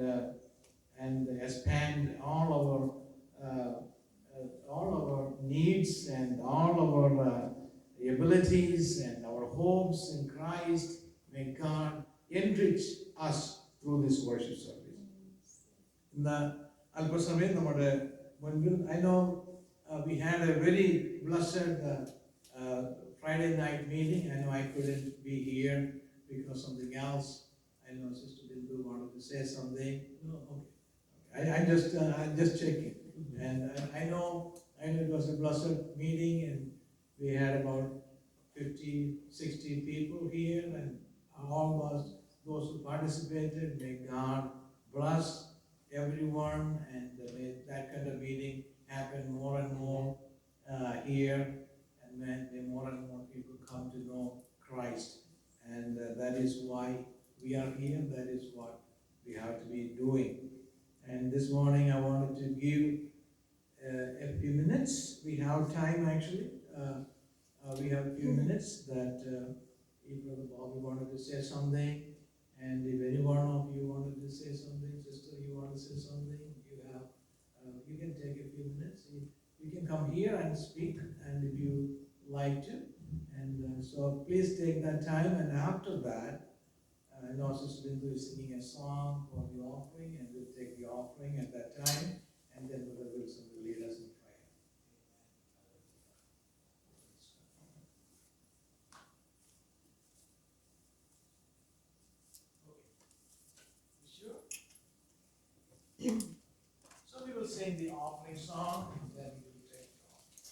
expand all our needs and all our abilities and our hopes in Christ. May God enrich us through this worship service. ഇന്ന് അല്പസമയം നമ്മുടെ മുൻപിൽ I know we had a very blessed Friday night meeting. I know I couldn't be here because of something else. I know Sister Bindu wanted to say something. No, okay. I'm just checking. And I know it was a blessed meeting, and we had about 50-60 people here, and all those who participated. May God bless everyone, and may that kind of meeting happen more and more here, and may more and more people come to know Christ. And that is why we are here. That is what we have to be doing. And this morning I wanted to give a few minutes. We have time actually. We have a few minutes that if Brother Bobby wanted to say something, and if any one of you wanted to say something, sister, you want to say something, you can take a few minutes. You can come here and speak, and if you like to. And so please take that time, and after that, I know Sister Bindu is singing a song for the offering, and we'll take the offering at that time, and then Brother Wilson will lead us in prayer. Sure? So we will sing the offering song, and then we will take the offering.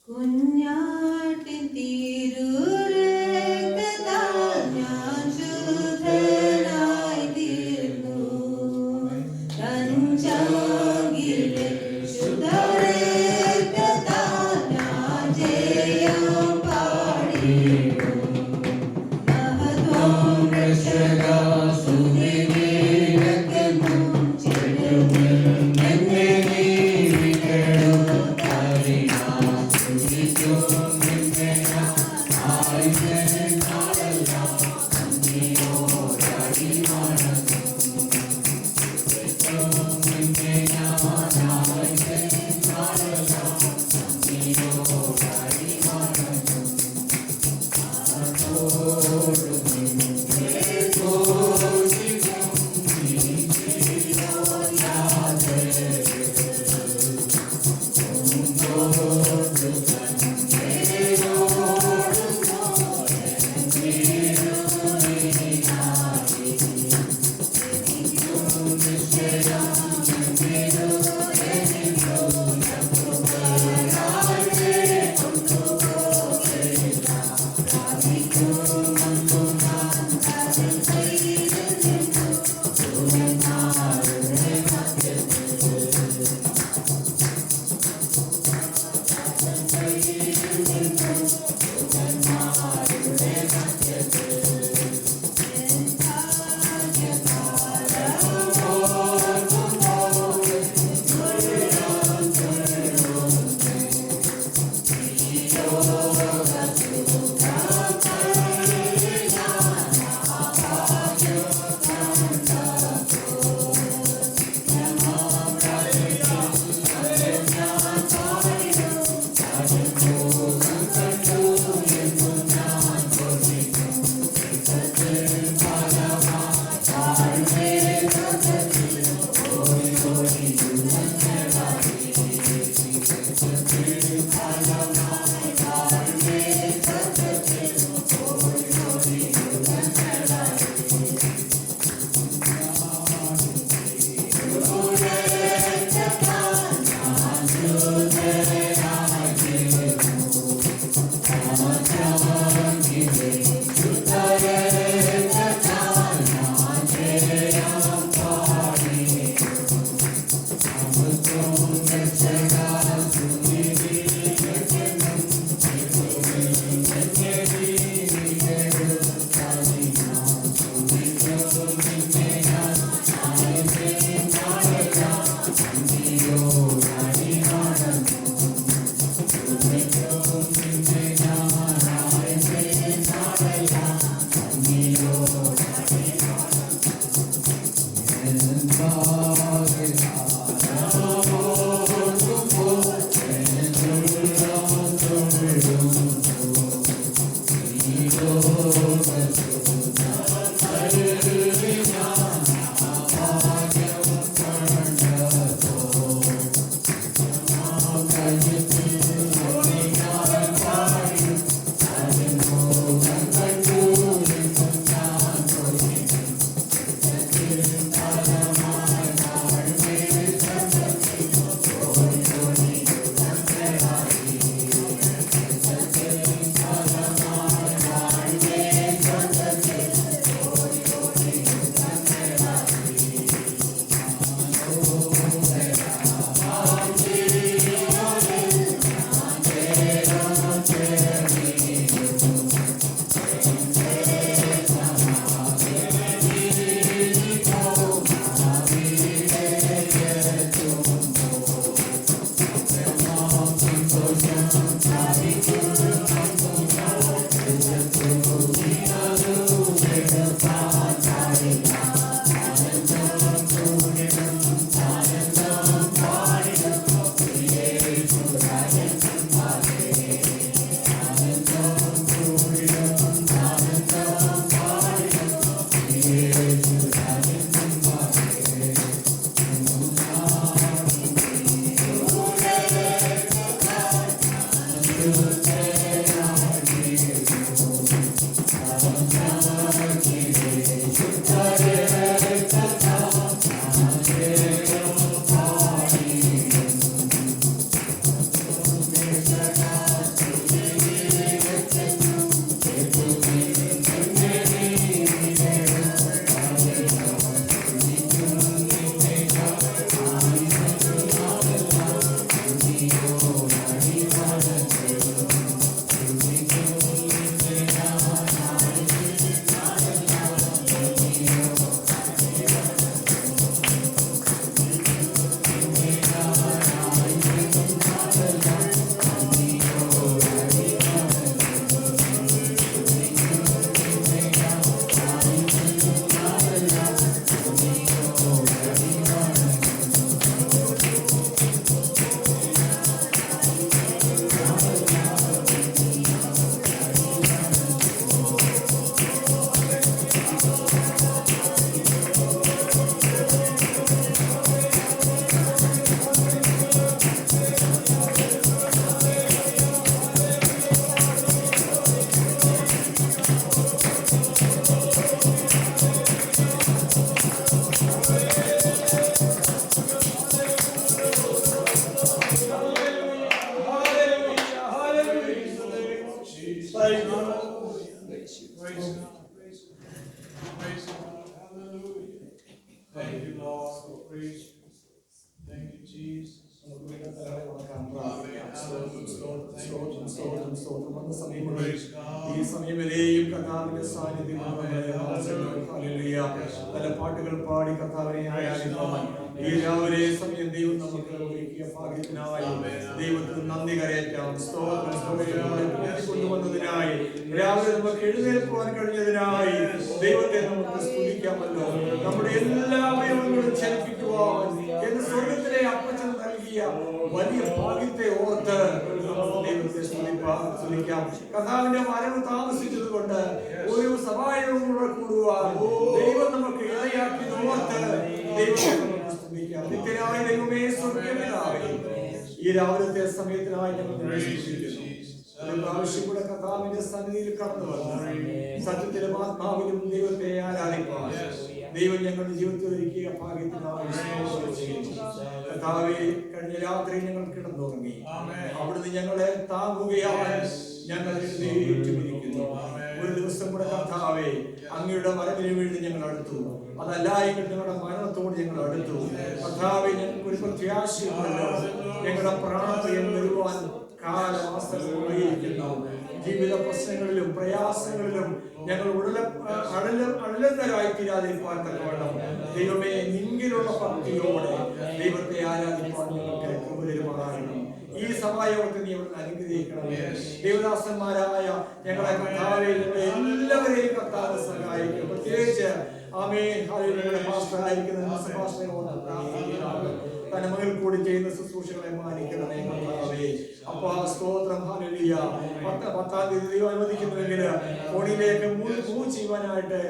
കുഞ്ഞാട്ടിൻ തിരുരക്തത്താൽ ഞാൻ ശുദ്ധനായി തീർന്നു. തഞ്ചാകിലെ ശുദ്ധരക്തത്താൽ ഞാൻ ജയം പാടിയിടും. മഹത്വം രക്ഷകാ സ്തുതി നിനക്കെന്നും ചെല്ലുമെൻ എന്നെ നീ വിട്ടു. praise you. Thank you, Jesus. നമുക്ക് വീണ്ടും തലകളെ വണക്കാം, Amen. പ്രാർത്ഥിക്കാം. സ്തോത്രം, സ്തോത്രം, സ്തോത്രം, സ്തോത്രം, സ്തോത്രം. വന്ന സമയം മുതൽ Praise God. ഈ സമയം വരെയും കർത്താവിന്റെ സാന്നിധ്യം ഹല്ലേലൂയ. പല പാട്ടുകൾ പാടി കർത്താവിനെ ആരാധിക്കാൻ ഈ രാവിലെ സമയം ദൈവം നമുക്ക് ഒരുക്കിയ ഭാഗ്യത്തിനായി ദൈവത്തിന് നന്ദി കരയറ്റാം. സ്തോത്രം, കൊണ്ടുവന്നതിനായി രാവിലെ നമുക്ക് എഴുന്നേൽക്കുവാൻ കഴിഞ്ഞതിനായി ദൈവത്തെ നമുക്ക് സ്തുതിക്കാമല്ലോ. നമ്മുടെ എല്ലാ അവയവങ്ങളും ചലിപ്പിക്കുവാൻ എന്ന് സ്വർഗത്തിലെ അപ്പച്ചൻ നൽകിയ വലിയ ഭാഗ്യത്തെ ഓർത്ത് ദൈവത്തെ സ്തുതിക്കാം. കർത്താവിന്റെ വരവ് താമസിച്ചത് കൊണ്ട് ഒരു സഭായോഗം കൂടെ കൂടുവാൻ ദൈവം നമുക്ക് ഇടയാക്കി ഓർത്ത് ദൈവത്തെ നമുക്ക് സ്തുതിക്കാം. നിത്യനായ ദൈവമേ, സ്വർഗ്ഗപിതാവേ, ഈ രാവിലത്തെ സമയത്തിനായി ഞങ്ങൾ പ്രാവശ്യം കൂടെ കർത്താവിന്റെ സന്നിധിയിൽ കടന്നു വന്നു സത്യത്തിലും ആത്മാവിലും ദൈവത്തെ ആരാധിക്കാൻ ദൈവം ഞങ്ങളുടെ ജീവിതത്തിൽ ഒരുക്കിയ ഭാഗ്യത്തിനായി കർത്താവേ, കഴിഞ്ഞ രാത്രി ഞങ്ങൾ കിടന്നുറങ്ങി. അവിടുന്ന് ഞങ്ങളെ താങ്ങുകയാൽ ഞങ്ങൾ ഏറ്റുപിരിക്കുന്നു. ഒരു ദിവസം കൂടെ കർത്താവേ, അങ്ങയുടെ വരവിന് വേണ്ടി ഞങ്ങൾ അടുത്തു. അതല്ലായെങ്കിൽ ഞങ്ങളുടെ മരണത്തോട് ഞങ്ങൾ അടുത്തു. കർത്താവേ, ഞങ്ങൾക്ക് ഒരു പ്രത്യാശയുണ്ടല്ലോ. ഞങ്ങളുടെ പ്രാണപ്രിയം വരുവാൻ കാലമാസങ്ങളിരിക്കുന്നു. ജീവിത പ്രശ്നങ്ങളിലും പ്രയാസങ്ങളിലും ഞങ്ങൾ അഴലന്തരായി തീരാതിരിക്കാൻ തക്കവണ്ണം ദൈവമേ, നിന്നിലുള്ള ഭക്തിയോടെ ദൈവത്തെ ആരാധിക്കാൻ ഞങ്ങൾക്ക് ഉപകരിമാറാകണം. ഈ സഭായോഗത്തെ നീ അവിടെ അനുഗ്രഹിക്കണമേ. ദേവദാസന്മാരായ ഞങ്ങളെ കർത്താവേ, എല്ലാവരെയും കർത്താവ് സഹായിക്കും. പ്രത്യേകിച്ച് ഞങ്ങളുടെ പാസ്റ്ററായിരിക്കുന്ന തന്റെ മകൾ കൂടി ചെയ്യുന്ന ശുശ്രൂഷകളെ മാനിക്കണമേ കർത്താവേ. അപ്പാ സ്തോത്രം, ഹല്ലേലൂയ. 10-ാം തീയതി ദൈവം അനുവദിക്കുന്നുവെങ്കിൽ കോണിയിലേക്ക് മൂവ് ചെയ്യുവാനായിട്ട്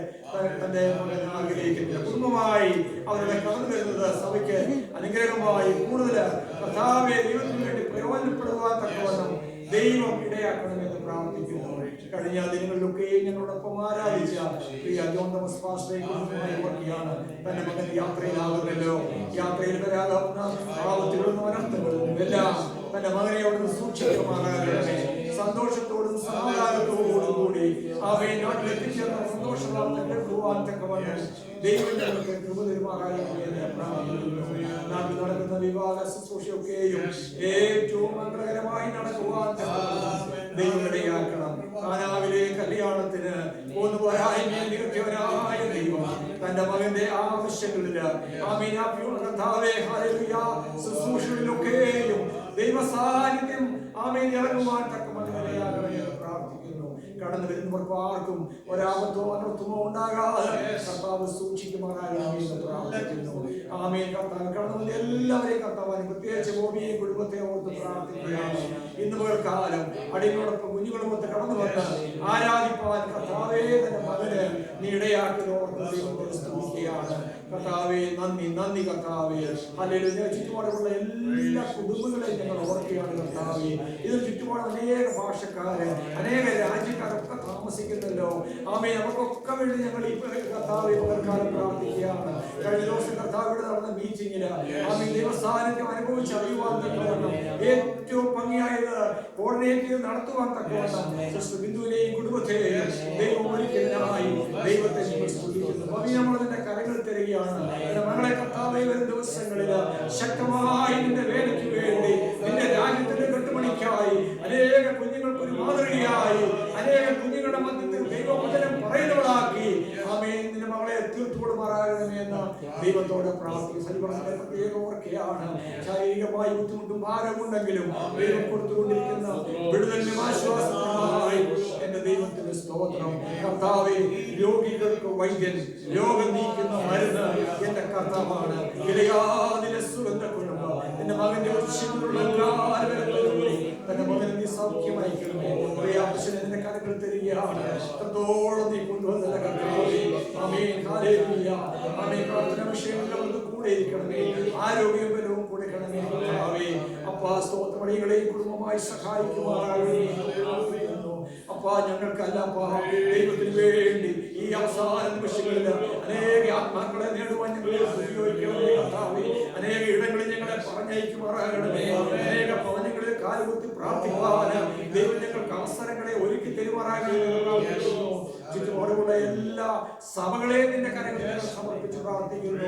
തന്റെ മകൻ ആഗ്രഹിക്കുന്നില്ല. കുടുംബമായി അവരുടെ കടന്നു വരുന്നത് സഭയ്ക്ക് അനുഗ്രഹമായി കൂടുതൽ കർത്താവേ ദൈവത്തിന് വേണ്ടി പ്രയോജനപ്പെടുവാൻ തക്കവണ്ണം ദൈവം ഇടയാക്കണമെന്ന് പ്രാർത്ഥിക്കുന്നു. കഴിഞ്ഞ ദിനങ്ങളിലൊക്കെ ഞങ്ങളോടൊപ്പം ആരാധിച്ച പ്രിയ ജോൺ തോമസ് പാസ്റ്ററെ കുടുംബമായി ഓർക്കുകയാണ്. തന്റെ മകൻ യാത്രയിലാകുമല്ലോ. യാത്രയിൽ വരാകാവുന്ന ആപത്തുകളും അനർത്ഥങ്ങളും എല്ലാം തന്റെ മകനെ അവിടുന്ന് സൂക്ഷിക്കുമാറാകണമേ. സന്തോഷത്തോടും സമാധാനത്തോടും കൂടി അവയെ നാട്ടിലെത്തിച്ചേർന്ന സന്തോഷ വാർത്ത കേൾക്കുവാൻ തക്കവണ്ണം ദൈവം ഞങ്ങൾക്ക് കൃപ തരുമാറാകണമേ എന്ന് പ്രാർത്ഥിക്കുന്നു. നാട്ടിൽ നടക്കുന്ന വിവാഹ ശുശ്രൂഷയൊക്കെയും ഏറ്റവും മംഗളകരമായി നടക്കുവാൻ ദൈവം ഇടയാക്കണം. കാനാവിലെ കല്യാണത്തിന് പോന്നുപോരായ്മയെ നികത്തിയവനായ ദൈവം തന്റെ മകന്റെ ആവശ്യങ്ങളില് ശുശ്രൂഷകളിലൊക്കെയും ദൈവ സാന്നിധ്യം ഇറങ്ങുവാൻ തക്കമതിയാകണമെന്ന് പ്രാർത്ഥിക്കുന്നു. കടന്നു വരുന്നവർക്ക് ആർക്കും ഒരാപത്തോ അനർത്ഥമോ ഉണ്ടാകാതെ കർത്താവ് സൂക്ഷിക്കുമാറാകണമെന്ന് പ്രാർത്ഥിക്കുന്നു. ആമേൻ. കർത്താവ് കടന്നു വന്ന എല്ലാവരെയും കർത്താവിനെ പ്രത്യേകിച്ച് ഭൂമിയെയും കുടുംബത്തെ ഓർത്ത് പ്രാർത്ഥിക്കുകയാണ്. ഇന്ന് കാലം അടിയോടൊപ്പം കുഞ്ഞുങ്ങളുമൊത്ത് കടന്നു വന്ന് ആരാധിപ്പാൻ കർത്താവേ തന്റെ മകന് നീ ഇടയാക്കി ഓർത്ത് ദൈവത്തെ സ്തുതിക്കുകയാണ്. കർത്താവേ, നന്ദി നന്ദി കർത്താവേ. ഹല്ലേലൂയ. ചുറ്റുപാടുള്ള എല്ലാ കുടുംബങ്ങളെയും ഞങ്ങൾ ഓർക്കുകയാണ് കർത്താവേ. ഇതിന് ചുറ്റുപാട് അനേക ഭാഷക്കാര് അനേക രാജ്യക്കാരൊക്കെ താമസിക്കുന്നല്ലോ. ആമേൻ. അവർക്കൊക്കെ വേണ്ടി ഞങ്ങൾ ഈ കർത്താവെ പകർക്കാലം പ്രാർത്ഥിക്കുകയാണ്. കഴിഞ്ഞ ദിവസം കർത്താവിടെ നടന്ന മീറ്റിംഗില് ആമേൻ ദൈവസാന്നിധ്യം അനുഭവിച്ചറിയുവാൻ തക്കവണ്ണം ഏറ്റവും ഭംഗിയായത് കോർഡിനേറ്റ് ചെയ്ത് നടത്തുവാൻ തക്കവണ്ണം സിസ്റ്റർ ബിന്ദുവിനെയും കുടുംബത്തെയും ദൈവം ഒരുക്കിയതിനായി ദൈവത്തെ സ്തുതിക്കുന്നു. നമ്മളതിന്റെ കരങ്ങൾ തരികയാണ്. മകളെ കർത്താവേ, വരും ദിവസങ്ങളിൽ ശക്തമായി നിന്റെ വേലയ്ക്ക് വേണ്ടി നിന്റെ രാജ്യത്തിന്റെ കെട്ടുപണിക്കായി അനേക കുഞ്ഞുങ്ങൾക്ക് ഒരു മാതൃകയായി അനേക കുഞ്ഞുങ്ങളുടെ മധ്യത്തിൽ ദൈവവചനം പറയുന്നവളാക്കി ആമേൻ നിന്റെ മകളെ തീർത്തുകൊടുമാറാകണമേ എന്ന് ദൈവത്തോട് പ്രാർത്ഥിക്കും. സരിപറഞ്ഞ പ്രത്യേക ഓർക്കുകയാണ്. ശാരീരികമായി ബുദ്ധിമുട്ടും ഭാരമുണ്ടെങ്കിലും ദൈവം കൊടുത്തുകൊണ്ടിരിക്കുന്ന വിടുതലിനും ആശ്വാസത്തിനുമായി എന്റെ ദൈവത്തിന്റെ സ്തോത്രം. കർത്താവേ, രോഗികൾക്ക് വൈദ്യൻ, രോഗം നീക്കുന്ന മരുന്ന് എന്റെ കർത്താവാണ്. സുഗന്ധ കുടുംബം എന്റെ മകന്റെ തന്റെ മകനെ നീ സൗഖ്യമായിക്കണമേ. നിന്റെ കരങ്ങൾ തരികയാണ്. എത്രത്തോളം നീ കൊണ്ടുവന്ന കർത്താവേ. ആമേൻ. ഹല്ലേലൂയ. ആമേൻ. പ്രാർത്ഥന വിഷയങ്ങളിൽ കൂടെ ഇരിക്കണമേ. ആരോഗ്യം ബലവും കൊടുക്കണമേ കർത്താവേ. അപ്പാ സ്തോത്രമണികളെയും കുടുംബമായി സഹായിക്കുമാറാകണമേ. അപ്പാ ഞങ്ങൾക്കല്ലപ്പാ ദൈവത്തിന് വേണ്ടി ഈ അവസാന നിമിഷങ്ങളിൽ അനേക ആത്മാക്കളെ നേടുവാൻ ഞങ്ങളെ ഉപയോഗിക്കണമേ കർത്താവേ. അനേക ഇടങ്ങളിൽ ഞങ്ങളെ പറഞ്ഞയക്കുമാറാകണമേ. അനേക ഭവനങ്ങളിൽ കാലുകുത്തി പ്രാർത്ഥിക്കുവാൻ ദൈവം ഞങ്ങൾക്ക് അവസരങ്ങളെ ഒരുക്കി തരുമാറാകണമേ. ചുറ്റുപാടുള്ള എല്ലാ സഭകളെയും നിന്റെ കരങ്ങളിൽ സമർപ്പിച്ചു പ്രാർത്ഥിക്കുന്നു. പ്രാർത്ഥിക്കുന്നു.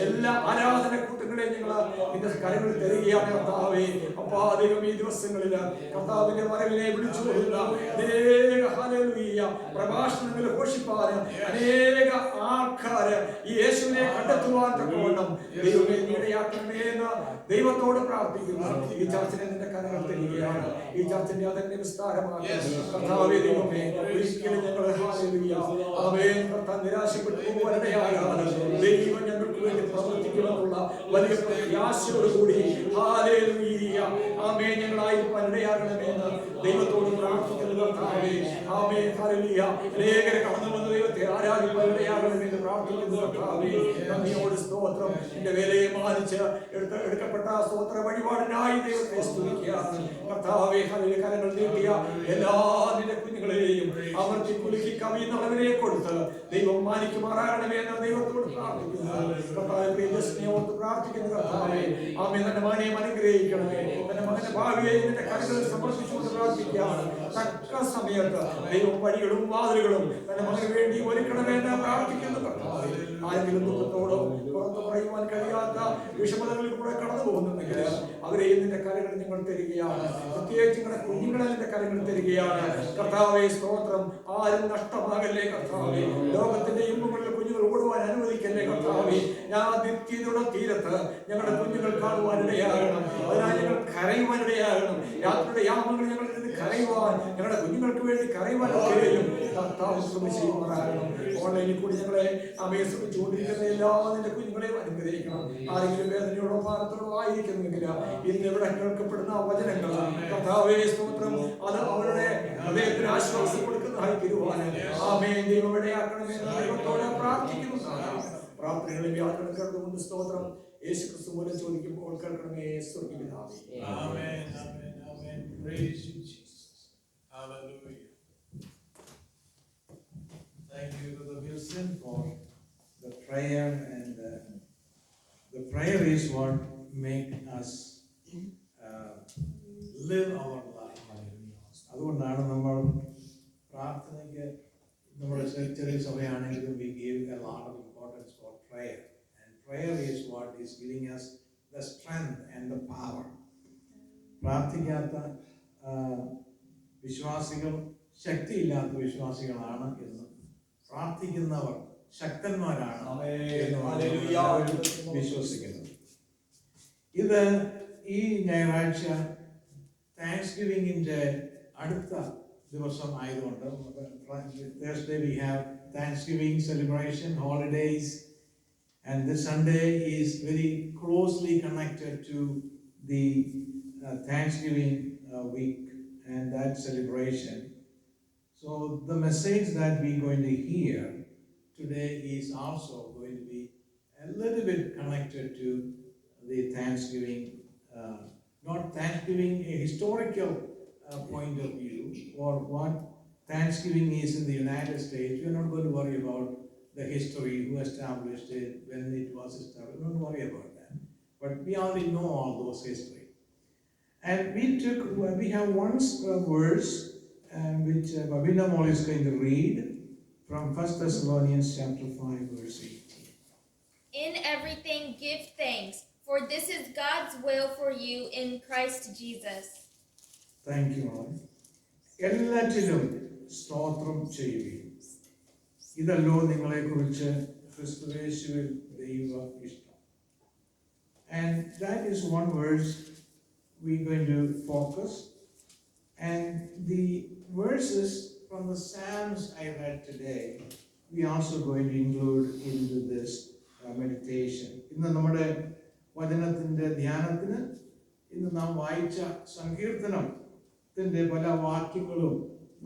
എല്ലാ ആരാധന കൂട്ടങ്ങളെയും ഞങ്ങൾ നിന്റെ കരങ്ങളിൽ തരികയാണ് കർത്താവേ. അപ്പാ ദൈവം ഈ ദിവസങ്ങളിൽ കർത്താവിന്റെ വരവിനെ വിളിച്ചുകൊള്ളുന്ന അനേക ഹല്ലേലൂയ പ്രഭാഷണങ്ങൾ ഘോഷിപ്പാൻ അനേക ആൾക്കാര് ഈ യേശുവിനെ കണ്ടെത്തുവാൻ തക്കവണ്ണം ദൈവമേ ഇടയാക്കണമേ എന്ന് ദൈവത്തോട് പ്രാർത്ഥിക്കുന്നു. ഈ ചർച്ചിനെ നിന്റെ കരങ്ങൾ തരികയാണ്. ഈ ചർച്ചിന്റെ അതിന്റെ വിസ്താരമാണ് കർത്താവേ. ദൈവമേ ഒരിക്കലും ഞങ്ങൾ ഹല്ലേലൂയ ആമേൻ കർത്താവ് നിരാശപ്പെട്ടു പോകാനിടയാകാതെ ദൈവം ഞങ്ങൾക്ക് വേണ്ടി പ്രവർത്തിക്കുമെന്നുള്ള വലിയ പ്രത്യാശയോടുകൂടി ഹല്ലേലൂയ ആമേൻ ഞങ്ങളായിരിക്കാൻ ഇടയാകണമേ എന്ന് ദൈവത്തോട് പ്രാർത്ഥിക്കുന്നു കർത്താവേ. ആമേൻ ഹല്ലേലൂയ അനേകരെ കടന്നു വന്ന ദൈവത്തെ ആരാധിക്കാൻ ഇടയാകണമേ എന്ന് പ്രാർത്ഥിക്കുന്നു കർത്താവേ. നന്ദിയോട് സ്തോത്രം. നിന്റെ വേലയെ മാനിച്ച് എടുക്കപ്പെട്ട സ്തോത്ര വഴിപാടിനായി ദൈവത്തെ സ്തുതിക്കുകയാണ് കർത്താവേ. ഹല്ലേലൂയ കരങ്ങൾ നീട്ടിയ എല്ലാ നിന്റെ കുഞ്ഞുങ്ങളെയും അമർത്തി കുലുക്കി കവിയുന്നവരെ കൊടുത്ത് ദൈവം മാനിക്കുമാറാകണമേ എന്ന് ദൈവത്തോട് പ്രാർത്ഥിക്കുന്നു കർത്താവേ. പ്രിയദർശിനിയോട് പ്രാർത്ഥിക്കുന്നു കർത്താവേ. ആമേൻ തന്റെ മകനെ അനുഗ്രഹിക്കണമേ. തന്റെ മകന്റെ ഭാവിയെ നിന്റെ കരങ്ങളിൽ സമർപ്പിച്ചുകൊണ്ട് പ്രാർത്ഥിക്കുകയാണ്. തക്ക സമയത്ത് ദൈവം വഴികളും വാതിലുകളും തന്റെ മകന് വേണ്ടി ഒരുക്കണമേ എന്ന് പ്രാർത്ഥിക്കുന്നു കർത്താവേ. ആരെങ്കിലും ദുഃഖത്തോടോ പുറത്തു പറയുവാൻ കഴിയാത്ത വിഷമതകളിൽ കൂടെ കടന്നു പോകുന്നുണ്ടെങ്കിൽ അവരെയും നിന്റെ കരങ്ങളിൽ നിങ്ങൾ തരികയാണ്. പ്രത്യേകിച്ച് നിങ്ങളുടെ കുഞ്ഞുങ്ങളെ നിന്റെ കരങ്ങളിൽ തരികയാണ് കർത്താവേ. സ്തോത്രം. ആരും നഷ്ടമാകല്ലേ കർത്താവേ. ലോകത്തിന്റെ ഇമ്പങ്ങളിൽ കുഞ്ഞുങ്ങൾ ഓടുവാൻ അനുവദിക്കല്ലേ കർത്താവേ. ഞാൻ നിത്യതയുടെ തീരത്ത് ഞങ്ങളുടെ കുഞ്ഞുങ്ങൾ കാണുവാൻ ഇടയാകണം. അതിനായി ഞങ്ങൾ കരയുവാൻ ഇടയാകണം. രാത്രിയുടെ യാമങ്ങളിൽ ഞങ്ങൾ നിന്ന് കരയുവാൻ ഞങ്ങളുടെ കുഞ്ഞുങ്ങൾക്ക് വേണ്ടി കരയുവാൻ കഴിയും കർത്താവ് ശ്രമിച്ചുമാറാകണം. ഓൺലൈനിൽ കൂടി ഞങ്ങളെ അമേസ് ശ്രമിച്ചുകൊണ്ടിരിക്കുന്ന എല്ലാ നിന്റെ കുഞ്ഞുങ്ങളെയും അനുഗ്രഹിക്കണം. ആരെങ്കിലും വേദനയോടോ ഭാരത്തോടോ ആയിരിക്കുന്നെങ്കിൽ ഇന്ന് ഇവിടെ കേൾക്കപ്പെടുന്ന വചനങ്ങൾ കർത്താവേ സ്തോത്രം അത് അവരുടെ ഹൃദയത്തിന് ആശ്വാസം കൊടുക്കുന്നതായി തീരുവാൻ ആമേൻ ദൈവം ഇടയാക്കണമെന്ന് ദൈവത്തോടെ പ്രാർത്ഥിക്കുന്നു. പ്രാർത്ഥനകളും യാത്രകളും കേൾക്കുന്നുണ്ട്. സ്തോത്രം. യേശു ക്രിസ്തു മൂലം ചോദിക്കുമ്പോൾ കേൾക്കണമേ സ്വർഗ്ഗീയ പിതാവേ. Amen. Amen. Amen. Praise you, Jesus. Hallelujah. Thank you, Brother Wilson, for the prayer, and the prayer is what make us live our life. അതുകൊണ്ടാണ് നമ്മൾ പ്രാർത്ഥനയ്ക്ക് നമ്മുടെ ചെറിയ സഭയാണെങ്കിലും we give a lot of importance for prayer, and prayer is what is giving us the strength and the power. പ്രാർത്ഥിക്കാത്ത വിശ്വാസികൾ ശക്തിയില്ലാത്ത വിശ്വാസികളാണ് എന്ന് പ്രാർത്ഥിക്കുന്നവർ ശക്തന്മാരാണ് വിശ്വസിക്കുന്നത്. ഇത് ഈ ഞായറാഴ്ച താങ്ക്സ് ഗിവിംഗിന്റെ അടുത്ത ദിവസം ആയതുകൊണ്ട് Thursday we have Thanksgiving celebration, holidays, and this Sunday is very closely connected to the Thanksgiving week and that celebration. So the message that we're going to hear today is also going to be a little bit connected to the Thanksgiving, not Thanksgiving a historical point of view or what Thanksgiving is in the United States. We're not going to worry about the history, who established it, when it was established. Don't worry about that. But we already know all those history. And we have one verse which Babina Mol is going to read from 1 Thessalonians chapter 5 verse 18. In everything give thanks, for this is God's will for you in Christ Jesus. Thank you, Lord. എല്ലാറ്റിലും സ്തോത്രം ചെയ്യുകയും ഇതല്ലോ നിങ്ങളെക്കുറിച്ച് ക്രിസ്തുയേശുവിൽ ദൈവ ഇഷ്ടം. And that is one verse we're going to focus. And the verses from the Psalms I read today, we also going to include into this meditation. ഇന്ന് നമ്മുടെ വചനത്തിന്റെ ധ്യാനത്തിന് ഇന്ന് നാം വായിച്ച സങ്കീർത്തനത്തിന്റെ പല വാക്യങ്ങളും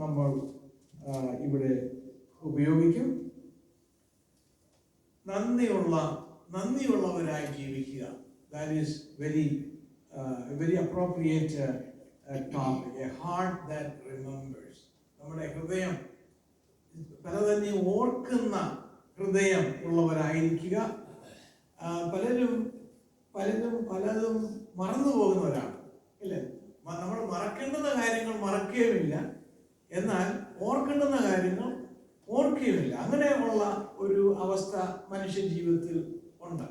നമ്മൾ ഇവിടെ ഉപയോഗിക്കും. നന്ദിയുള്ളവരായി ജീവിക്കുക. That is very appropriate topic. A heart that remembers. നമ്മുടെ ഹൃദയം പലതന്നെ ഓർക്കുന്ന ഹൃദയം ഉള്ളവരായിരിക്കുക. പലതും മറന്നു പോകുന്നവരാണ്, അല്ലേ? നമ്മൾ മറക്കേണ്ടുന്ന കാര്യങ്ങൾ മറക്കുകയുമില്ല, എന്നാൽ ഓർക്കേണ്ടുന്ന കാര്യങ്ങൾ ഓർക്കുകയുമില്ല. അങ്ങനെയുള്ള ഒരു അവസ്ഥ മനുഷ്യ ജീവിതത്തിൽ ഉണ്ട്.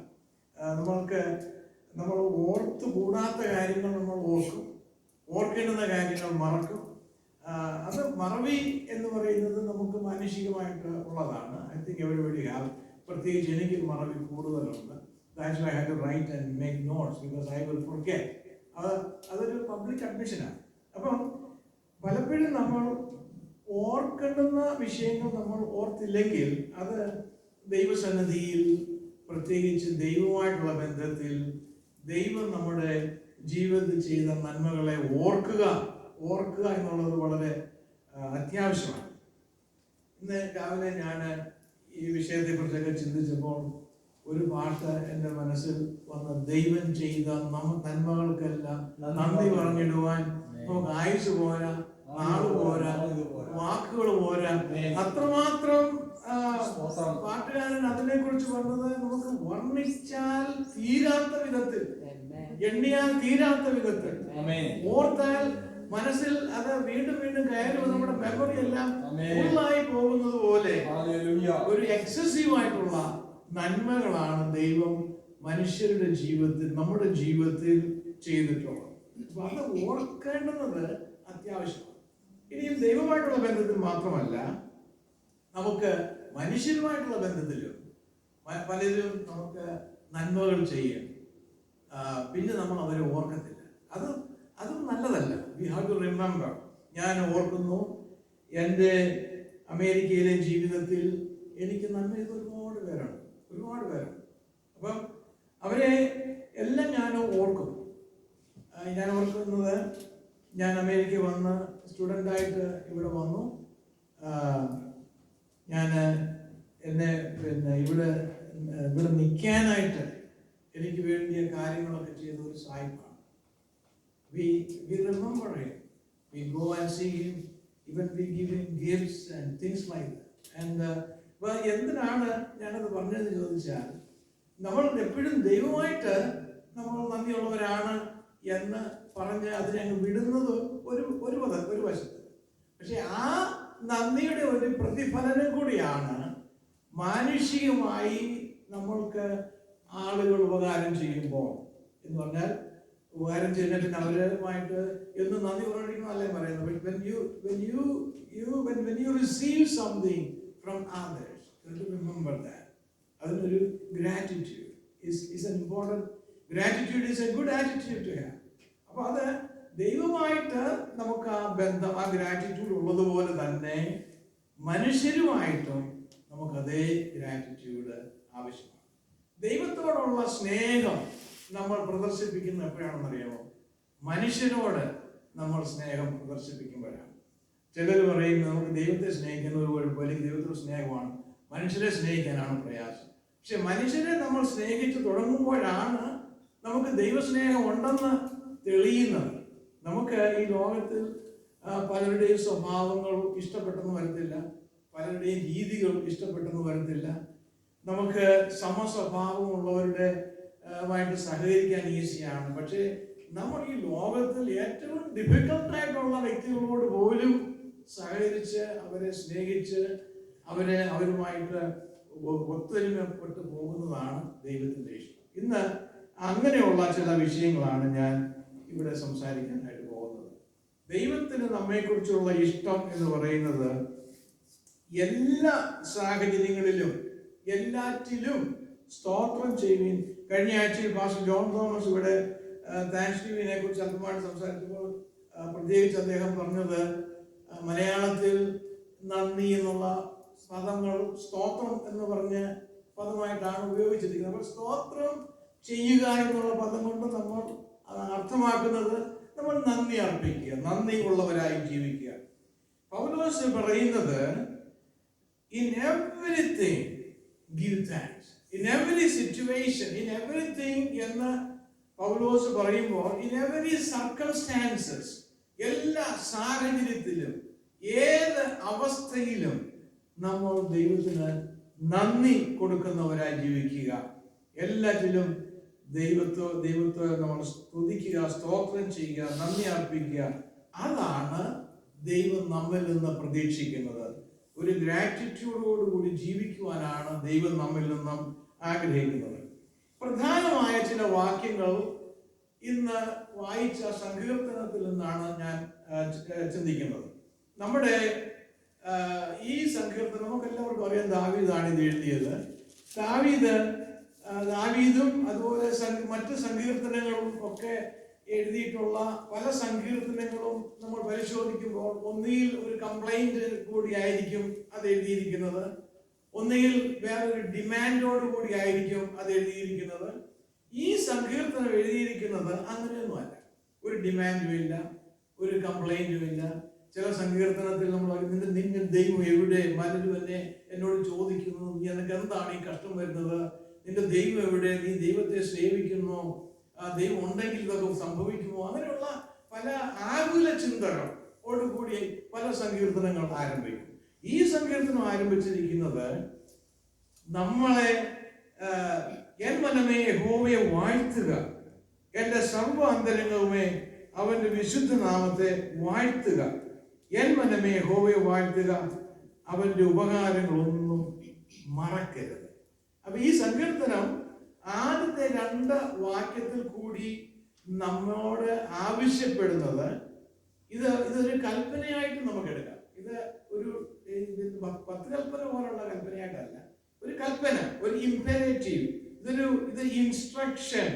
നമ്മൾ ഓർത്തുകൂടാത്ത കാര്യങ്ങൾ നമ്മൾ ഓർക്കും, ഓർക്കേണ്ടുന്ന കാര്യങ്ങൾ മറക്കും. അത് മറവി എന്ന് പറയുന്നത് നമുക്ക് മാനുഷികമായിട്ട് ഉള്ളതാണ്. I think everybody have. പ്രത്യേകിച്ച് എനിക്ക് മറവി കൂടുതലുണ്ട്. That's why I have to write and make notes because I will forget. അതൊരു പബ്ലിക് അഡ്മിഷനാണ്. അപ്പം പലപ്പോഴും നമ്മൾ ഓർക്കേണ്ടുന്ന വിഷയങ്ങൾ നമ്മൾ ഓർത്തില്ലെങ്കിൽ അത് ദൈവസന്നിധിയിൽ, പ്രത്യേകിച്ച് ദൈവമായിട്ടുള്ള ബന്ധത്തിൽ, ദൈവം നമ്മുടെ ജീവിതത്തിൽ ചെയ്ത നന്മകളെ ഓർക്കുക എന്നുള്ളത് വളരെ അത്യാവശ്യമാണ്. ഇന്ന് രാവിലെ ഞാൻ ഈ വിഷയത്തെക്കുറിച്ചൊക്കെ ചിന്തിച്ചപ്പോൾ ഒരു പാട്ട് എൻ്റെ മനസ്സിൽ വന്ന്, ദൈവം ചെയ്ത നന്മകൾക്കെല്ലാം നന്ദി പറഞ്ഞിടുവാൻ നമുക്ക് ആയുസ് പോരാ, നാള് പോരാ, വാക്കുകൾ പോരാ. അത്രമാത്രം പാട്ടുകാരൻ അതിനെ കുറിച്ച് പറഞ്ഞത് നമുക്ക് വർണ്ണിച്ചാൽ തീരാത്ത വിധത്തിൽ, എണ്ണിയാൽ തീരാത്ത വിധത്തിൽ, ഓർത്താൽ മനസ്സിൽ അത് വീണ്ടും വീണ്ടും കയറി നമ്മുടെ മെമ്മറി എല്ലാം ഫുള്ളായി പോകുന്നത് പോലെ ഒരു എക്സസീവ് ആയിട്ടുള്ള നന്മകളാണ് ദൈവം മനുഷ്യരുടെ ജീവിതത്തിൽ, നമ്മുടെ ജീവിതത്തിൽ ചെയ്തിട്ടുള്ളത്. അപ്പൊ അത് ഓർക്കേണ്ടുന്നത് അത്യാവശ്യമാണ്. ഇനിയും ദൈവമായിട്ടുള്ള ബന്ധത്തിൽ മാത്രമല്ല, നമുക്ക് മനുഷ്യരുമായിട്ടുള്ള ബന്ധത്തിലും പലരും നമുക്ക് നന്മകൾ ചെയ്യും, പിന്നെ നമ്മൾ അവരെ ഓർക്കത്തില്ല. അതും നല്ലതല്ല. We have to remember. ഞാൻ ഓർക്കുന്നു, എൻ്റെ അമേരിക്കയിലെ ജീവിതത്തിൽ എനിക്ക് നന്മ ചെയ്ത ഒരുപാട് പേരാണ്. അപ്പം അവരെ എല്ലാം ഞാൻ ഓർക്കും. ഞാൻ ഓർക്കുന്നത്, ഞാൻ അമേരിക്ക വന്ന് സ്റ്റുഡൻ്റായിട്ട് ഇവിടെ വന്നു. ഞാൻ എന്നെ ഇവിടെ നിൽക്കാനായിട്ട് എനിക്ക് വേണ്ടിയ കാര്യങ്ങളൊക്കെ ചെയ്ത ഒരു സായിപ്പാണ്. We remember him. We go and see him. Even we give him gifts and things like that. And എന്തിനാണ് ഞാനത് പറഞ്ഞതെന്ന് ചോദിച്ചാൽ, നമ്മൾ എപ്പോഴും ദൈവമായിട്ട് നമ്മൾ നന്ദിയുള്ളവരാണ് എന്ന് പറഞ്ഞ് അതിനെ അങ്ങ് വിടുന്നത് ഒരു വശത്ത്. പക്ഷെ ആ നന്ദിയുടെ ഒരു പ്രതിഫലനം കൂടിയാണ് മാനുഷികമായി നമ്മൾക്ക് ആളുകൾ ഉപകാരം ചെയ്യുമ്പോൾ. എന്ന് പറഞ്ഞാൽ ഉപകാരം ചെയ്തിട്ട് അവരുമായിട്ട് എന്നും നന്ദി പ്രകടിക്കണമെന്നല്ലേ പറയുന്നത്. When you receive something from others, you have to remember that. അതിനൊരു gratitude is an important. Gratitude is a good attitude to have. അപ്പൊ അത് ദൈവമായിട്ട് നമുക്ക് ആ ബന്ധം, ആ ഗ്രാറ്റിറ്റ്യൂഡ് ഉള്ളതുപോലെ തന്നെ മനുഷ്യരുമായിട്ടും നമുക്ക് അതേ ഗ്രാറ്റിറ്റ്യൂഡ് ആവശ്യമാണ്. ദൈവത്തോടുള്ള സ്നേഹം നമ്മൾ പ്രദർശിപ്പിക്കുന്ന എപ്പോഴാണെന്നറിയാമോ? മനുഷ്യരോട് നമ്മൾ സ്നേഹം പ്രദർശിപ്പിക്കുമ്പോഴാണ്. ചിലർ പറയും നമുക്ക് ദൈവത്തെ സ്നേഹിക്കുന്ന ഒരു കുഴപ്പമില്ലെങ്കിൽ ദൈവത്തോട് സ്നേഹമാണ്, മനുഷ്യരെ സ്നേഹിക്കാനാണ് പ്രയാസം. പക്ഷെ മനുഷ്യരെ നമ്മൾ സ്നേഹിച്ച് തുടങ്ങുമ്പോഴാണ് നമുക്ക് ദൈവസ്നേഹം ഉണ്ടെന്ന് തെളിയുന്നത്. നമുക്ക് ഈ ലോകത്തിൽ പലരുടെയും സ്വഭാവങ്ങൾ ഇഷ്ടപ്പെട്ടെന്ന് വരത്തില്ല, പലരുടെയും രീതികൾ ഇഷ്ടപ്പെട്ടെന്ന് വരത്തില്ല. നമുക്ക് സമസ്വഭാവമുള്ളവരുടെ ആയിട്ട് സഹകരിക്കാൻ ഈസിയാണ്. പക്ഷേ നമ്മൾ ഈ ലോകത്തിൽ ഏറ്റവും ഡിഫിക്കൽട്ടായിട്ടുള്ള വ്യക്തികളോട് പോലും സഹകരിച്ച് അവരെ സ്നേഹിച്ച് അവരുമായിട്ട് ഒത്തൊരുമപ്പെട്ട് പോകുന്നതാണ് ദൈവത്തിൻ്റെ ഇഷ്ടം. ഇന്ന് അങ്ങനെയുള്ള ചില വിഷയങ്ങളാണ് ഞാൻ ഇവിടെ സംസാരിക്കാനായിട്ട് പോകുന്നത്. ദൈവത്തിന് നമ്മെക്കുറിച്ചുള്ള ഇഷ്ടം എന്ന് പറയുന്നത് എല്ലാ സാഹചര്യങ്ങളിലും എല്ലാറ്റിലും സ്തോത്രം ചെയ്യുവിൻ. കഴിഞ്ഞ ആഴ്ചയിൽ പാസ്റ്റർ ജോൺ തോമസ് ഇവിടെ താങ്ക്സ് ഗിവിങ്ങിനെ കുറിച്ച് അല്പമായിട്ട് സംസാരിച്ചപ്പോൾ പ്രത്യേകിച്ച് അദ്ദേഹം പറഞ്ഞത് മലയാളത്തിൽ നന്ദി എന്നുള്ള പദങ്ങൾ സ്തോത്രം എന്ന് പറഞ്ഞ പദമായിട്ടാണ് ഉപയോഗിച്ചിരിക്കുന്നത്. അപ്പോൾ സ്തോത്രം ചെയ്യുക എന്നുള്ള പദം കൊണ്ട് നമ്മൾ അർത്ഥമാക്കുന്നത് നമ്മൾ നന്ദി അർപ്പിക്കുക, നന്ദി ഉള്ളവരായി ജീവിക്കുക. പൗലോസ് പറയുന്നത് in everything give thanks, in every situation, in everything എന്ന് പൗലോസ് പറയുമ്പോൾ in every circumstances, എല്ലാ സാഹചര്യത്തിലും ഏത് അവസ്ഥയിലും നമ്മൾ ദൈവത്തിന് നന്ദി കൊടുക്കുന്നവരായി ജീവിക്കുക. എല്ലാറ്റിലും ദൈവത്തെ നമ്മൾ സ്തുതിക്കുക, സ്തോത്രം ചെയ്യുക, നന്ദി അർപ്പിക്കുക. അതാണ് ദൈവം നമ്മിൽ നിന്ന് പ്രതീക്ഷിക്കുന്നത്. ഒരു ഗ്രാറ്റിറ്റ്യൂഡോടുകൂടി ജീവിക്കുവാനാണ് ദൈവം നമ്മിൽ നിന്നും ആഗ്രഹിക്കുന്നത്. പ്രധാനമായ ചില വാക്യങ്ങൾ ഇന്ന് വായിച്ച സങ്കീർത്തനത്തിൽ നിന്നാണ് ഞാൻ ചിന്തിക്കുന്നത്. നമ്മുടെ ഈ സങ്കീർത്തനം നമുക്ക് എല്ലാവർക്കും അറിയാം, ദാവീദാണ് ഇത് എഴുതിയത്. ദാവീദും അതുപോലെ മറ്റ് സങ്കീർത്തനങ്ങളും ഒക്കെ എഴുതിയിട്ടുള്ള പല സങ്കീർത്തനങ്ങളും നമ്മൾ പരിശോധിക്കുമ്പോൾ ഒന്നുകിൽ ഒരു കംപ്ലൈന്റ് കൂടി ആയിരിക്കും അത് എഴുതിയിരിക്കുന്നത്, ഒന്നുകിൽ വേറൊരു ഡിമാൻഡോട് കൂടി ആയിരിക്കും അത് എഴുതിയിരിക്കുന്നത്. ഈ സങ്കീർത്തനം എഴുതിയിരിക്കുന്നത് അങ്ങനെയൊന്നുമല്ല. ഒരു ഡിമാൻഡും ഇല്ല, ഒരു കംപ്ലൈന്റും ഇല്ല. ചില സങ്കീർത്തനത്തിൽ നമ്മൾ നിന്റെ ദൈവം എവിടെ, പലരും എന്നെ എന്നോട് ചോദിക്കുന്നു, നീ നിനക്ക് എന്താണ് ഈ കഷ്ടം വരുന്നത്, നിന്റെ ദൈവം എവിടെ, നീ ദൈവത്തെ സേവിക്കുന്നു, ദൈവം ഉണ്ടെങ്കിൽ ഇതൊക്കെ സംഭവിക്കുമോ, അങ്ങനെയുള്ള പല ആകുല ചിന്തകളോടുകൂടി പല സങ്കീർത്തനങ്ങൾ ആരംഭിക്കും. ഈ സങ്കീർത്തനം ആരംഭിച്ചിരിക്കുന്നത് നമ്മളെ എൻ മനമേ യഹോവയെ വാഴ്ത്തുക, എന്റെ സർവ്വ അന്തരംഗവുമേ അവന്റെ വിശുദ്ധ നാമത്തെ വാഴ്ത്തുക, എൻ മനമേ യഹോവയെ വാഴ്ത്തുക, അവന്റെ ഉപകാരങ്ങളൊന്നും മറക്കരുത്. അപ്പൊ ഈ സങ്കീർത്തനം ആദ്യത്തെ 2 വാക്യത്തിൽ കൂടി നമ്മോട് ആവശ്യപ്പെടുന്നത് ഇതൊരു കൽപ്പനയായിട്ട് നമുക്ക് എടുക്കാം. ഇത് ഒരു 10 കൽപ്പന പോലുള്ള കൽപ്പനയായിട്ടല്ല, ഒരു കൽപ്പന, ഒരു ഇംപെരേറ്റീവ്, ഇത് ഇൻസ്ട്രക്ഷൻ.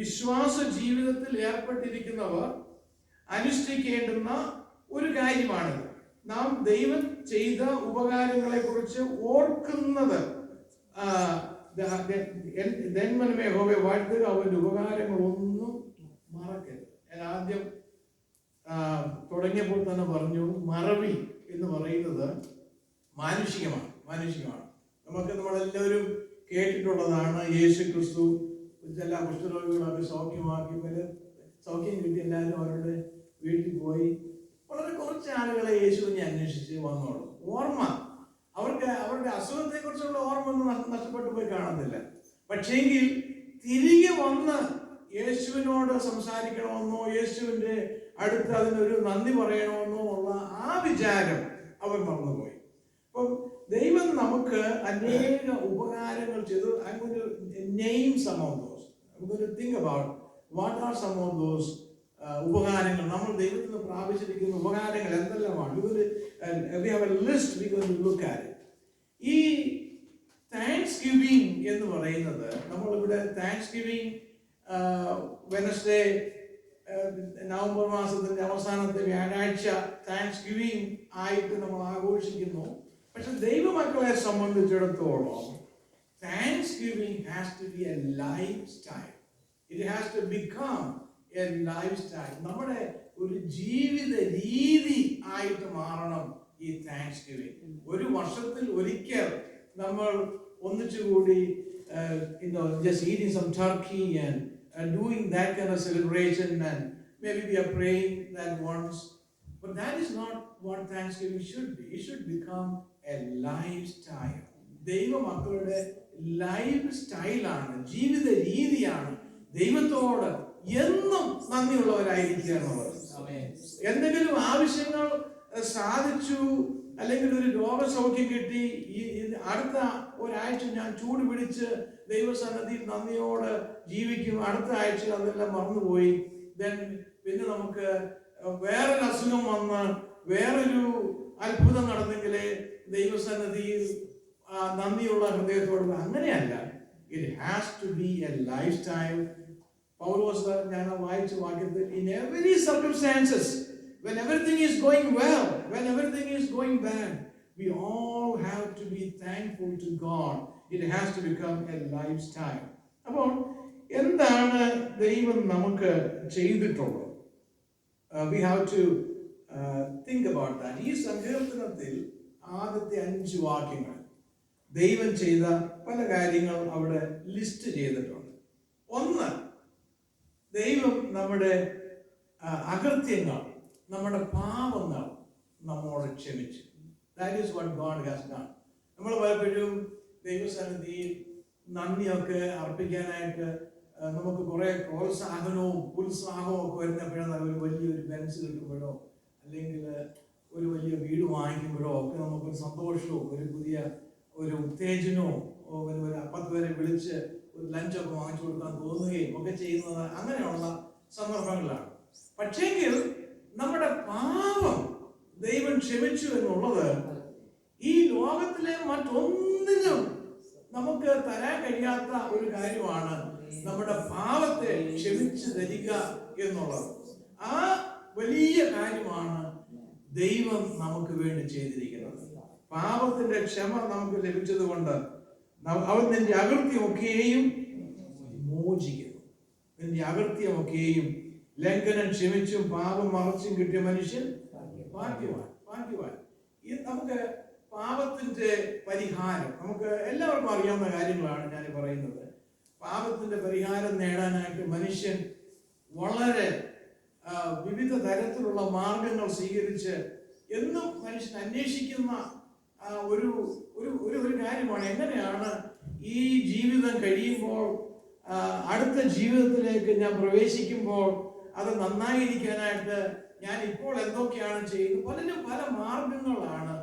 വിശ്വാസ ജീവിതത്തിൽ ഏർപ്പെട്ടിരിക്കുന്നവർ അനുഷ്ഠിക്കേണ്ടുന്ന ഒരു കാര്യമാണിത്. നാം ദൈവം ചെയ്ത ഉപകാരങ്ങളെ കുറിച്ച് ഓർക്കുന്നത്. യഹോവയെ വാഴ്ത്തുക, അവന്റെ ഉപകാരങ്ങളൊന്നും മറക്കരുത്. ഞാൻ ആദ്യം തുടങ്ങിയപ്പോൾ തന്നെ പറഞ്ഞു, മറവി എന്ന് പറയുന്നത് മാനുഷികമാണ്. നമ്മളെല്ലാവരും കേട്ടിട്ടുള്ളതാണ്. യേശു ക്രിസ്തു എല്ലാ കുഷ്ഠരോഗികളൊക്കെ സൗഖ്യമാക്കി, സൗഖ്യം കിട്ടി എല്ലാവരും അവരുടെ വീട്ടിൽ പോയി. വളരെ കുറച്ച് ആളുകളെ യേശുവിനെ അന്വേഷിച്ച് വന്നോളൂ. ഓർമ്മ, അവരുടെ അസുഖത്തെ കുറിച്ചുള്ള ഓർമ്മ ഒന്നും നഷ്ടപ്പെട്ടു പോയി കാണുന്നില്ല. പക്ഷേങ്കിൽ തിരികെ വന്ന് യേശുവിനോട് സംസാരിക്കണമെന്നോ യേശുവിന്റെ അടുത്ത് അതിനൊരു നന്ദി പറയണമെന്നോ ഉള്ള ആ വിചാരം അവർ മറന്നുപോയി. അപ്പം ദൈവം നമുക്ക് അനേക ഉപകാരങ്ങൾ ചെയ്തു. I'm going to name some of those. I'm going to think about what are some of those ഉപകാരങ്ങൾ. നമ്മൾ ദൈവത്തിൽ നിന്ന് പ്രാപിച്ചിരിക്കുന്ന ഉപകാരങ്ങൾ എന്തെല്ലാമാണ്. We have a list, we're going to look at it. ഈ താങ്ക്സ് ഗിവിംഗ് എന്ന് പറയുന്നത്, നമ്മളിവിടെ താങ്ക്സ് ഗിവിംഗ് വെനസ്ഡേ, നവംബർ മാസത്തിന്റെ അവസാനത്തെ വ്യാഴാഴ്ച താങ്ക്സ് ഗിവിംഗ് ആയിട്ട് നമ്മൾ ആഘോഷിക്കുന്നു. പക്ഷെ ദൈവമക്കളെ സംബന്ധിച്ചിടത്തോളം thanksgiving has to be a life style. It has to become a life style. നമ്മുടെ ഒരു ജീവിത രീതി ആയിട്ട് മാറണം ഈ താങ്ക്സ് ഗിവിംഗ്. ഒരു വർഷത്തിൽ ഒരിക്കൽ നമ്മൾ ഒന്നിച്ചുകൂടി just eating some turkey and doing that kind of celebration, and maybe we are praying that once, but that is not what Thanksgiving should be. It should become a lifestyle. ദൈവ മക്കളുടെ life സ്റ്റൈലാണ്, ജീവിത രീതിയാണ് ദൈവത്തോട് എന്നും നന്ദിയുള്ളവരായിരിക്കുക എന്നുള്ളത്. എന്തെങ്കിലും ആവശ്യങ്ങൾ സാധിച്ചു, അല്ലെങ്കിൽ ഒരു രോഗസൗഖ്യം കിട്ടി, അടുത്ത ഒരാഴ്ച ഞാൻ ചൂട് പിടിച്ച് ദൈവസന്നിധിയിൽ നന്ദിയോട് ജീവിക്കും, അടുത്ത ആഴ്ച അതെല്ലാം മറന്നുപോയി. പിന്നെ നമുക്ക് വേറൊരു അസുഖം വന്ന് വേറൊരു അത്ഭുതം നടന്നെങ്കിലേ ദൈവസന്നിധിയിൽ നന്ദിയുള്ള ഹൃദയത്തോട്. അങ്ങനെയല്ല. It has to be a life style. Paulose ഞാൻ വായിച്ച വാക്യത്തിൽ, in every circumstances, when everything is going well, when everything is going bad, we all have to be thankful to God. It has to become a lifestyle. അപ്പോൾ എന്താണ് ദൈവം നമുക്ക് ചെയ്തിട്ടുള്ളത്? We have to think about that. ഈ സങ്കീർത്തനത്തിൽ ആദ്യത്തെ 5 വാക്യങ്ങൾ ദൈവം ചെയ്ത പല കാര്യങ്ങൾ അവിടെ ലിസ്റ്റ് ചെയ്തിട്ടുണ്ട്. ഒന്ന്, ദൈവം നമ്മുടെ അകൃത്യങ്ങൾ, നമ്മുടെ പാപങ്ങൾ നമ്മോട് ക്ഷമിച്ചു. That is what God has done. നമ്മൾ പലപ്പോഴും ദൈവസന്നിധിയിൽ നന്ദിയൊക്കെ അർപ്പിക്കാനായിട്ട് നമുക്ക് കുറെ പ്രോത്സാഹനവും ഉത്സാഹവും ഒക്കെ വരുന്നപ്പോഴാണ് ഒരു വലിയൊരു ബെൻസ് കിട്ടുമ്പോഴോ അല്ലെങ്കിൽ ഒരു വലിയ വീട് വാങ്ങിക്കുമ്പോഴോ ഒക്കെ നമുക്കൊരു സന്തോഷവും ഒരു പുതിയ ഒരു ഉത്തേജനവും ഒരു 10 പേരെ വിളിച്ച് ഒരു ലഞ്ചൊക്കെ വാങ്ങിച്ചു കൊടുക്കാൻ തോന്നുകയും ഒക്കെ ചെയ്യുന്നത് അങ്ങനെയുള്ള സന്ദർഭങ്ങളാണ്. പക്ഷേങ്കിൽ നമ്മുടെ പാപം ദൈവം ക്ഷമിച്ചു എന്നുള്ളത് ഈ ലോകത്തിലെ മറ്റൊന്നിനും നമുക്ക് തരാൻ കഴിയാത്ത ഒരു കാര്യമാണ്. നമ്മുടെ പാപത്തെ ക്ഷമിച്ചു തരിക എന്നുള്ളത് ആ വലിയ കാര്യമാണ് ദൈവം നമുക്ക് വേണ്ടി ചെയ്തിരിക്കുന്നത്. പാപത്തിന്റെ ക്ഷമ നമുക്ക് ലഭിച്ചത് കൊണ്ട് അവൻ നിന്റെ അകൃത്യമൊക്കെയും മോചിക്കുന്നു. നിന്റെ അകൃത്യമൊക്കെയും ലംഘനം ക്ഷമിച്ചും പാപം മറച്ചും കിട്ടിയ മനുഷ്യൻ ഭാഗ്യവാൻ. നമുക്ക് പാപത്തിന്റെ പരിഹാരം നമുക്ക് എല്ലാവർക്കും അറിയാവുന്ന കാര്യങ്ങളാണ് ഞാൻ പറയുന്നത്. പാപത്തിന്റെ പരിഹാരം നേടാനായിട്ട് മനുഷ്യൻ വളരെ വിവിധ തരത്തിലുള്ള മാർഗങ്ങൾ സ്വീകരിച്ച് എന്നും മനുഷ്യൻ അന്വേഷിക്കുന്ന ഒരു കാര്യമാണ് എങ്ങനെയാണ് ഈ ജീവിതം കഴിയുമ്പോൾ അടുത്ത ജീവിതത്തിലേക്ക് ഞാൻ പ്രവേശിക്കുമ്പോൾ അത് നന്നായിരിക്കാനായിട്ട് ഞാൻ ഇപ്പോൾ എന്തൊക്കെയാണ് ചെയ്യുന്നത്. പലരും പല മാർഗങ്ങളാണ്